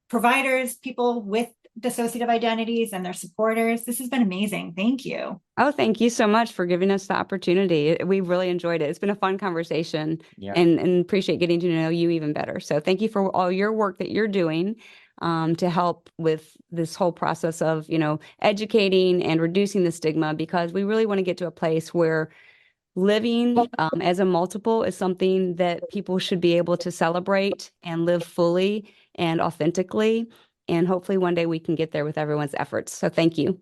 providers, people with dissociative identities and their supporters. This has been amazing. Thank you. Oh, thank you so much for giving us the opportunity. We really enjoyed it. It's been a fun conversation, Yeah. and appreciate getting to know you even better. So thank you for all your work that you're doing to help with this whole process of, educating and reducing the stigma, because we really want to get to a place where living as a multiple is something that people should be able to celebrate and live fully and authentically. And hopefully one day we can get there with everyone's efforts. So thank you.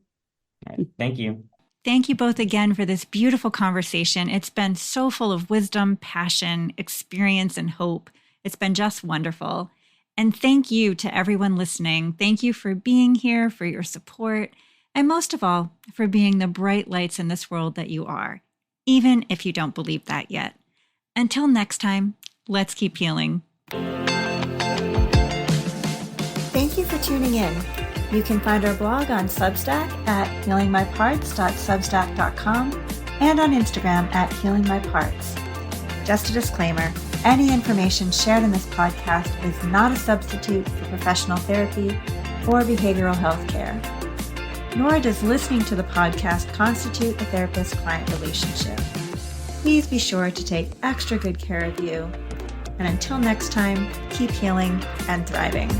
Thank you. Thank you both again for this beautiful conversation. It's been so full of wisdom, passion, experience, and hope. It's been just wonderful. And thank you to everyone listening. Thank you for being here, for your support, and most of all, for being the bright lights in this world that you are, even if you don't believe that yet. Until next time, let's keep healing. Thank you for tuning in. You can find our blog on Substack at healingmyparts.substack.com and on Instagram at healingmyparts. Just a disclaimer, any information shared in this podcast is not a substitute for professional therapy or behavioral health care, nor does listening to the podcast constitute a therapist-client relationship. Please be sure to take extra good care of you. And until next time, keep healing and thriving.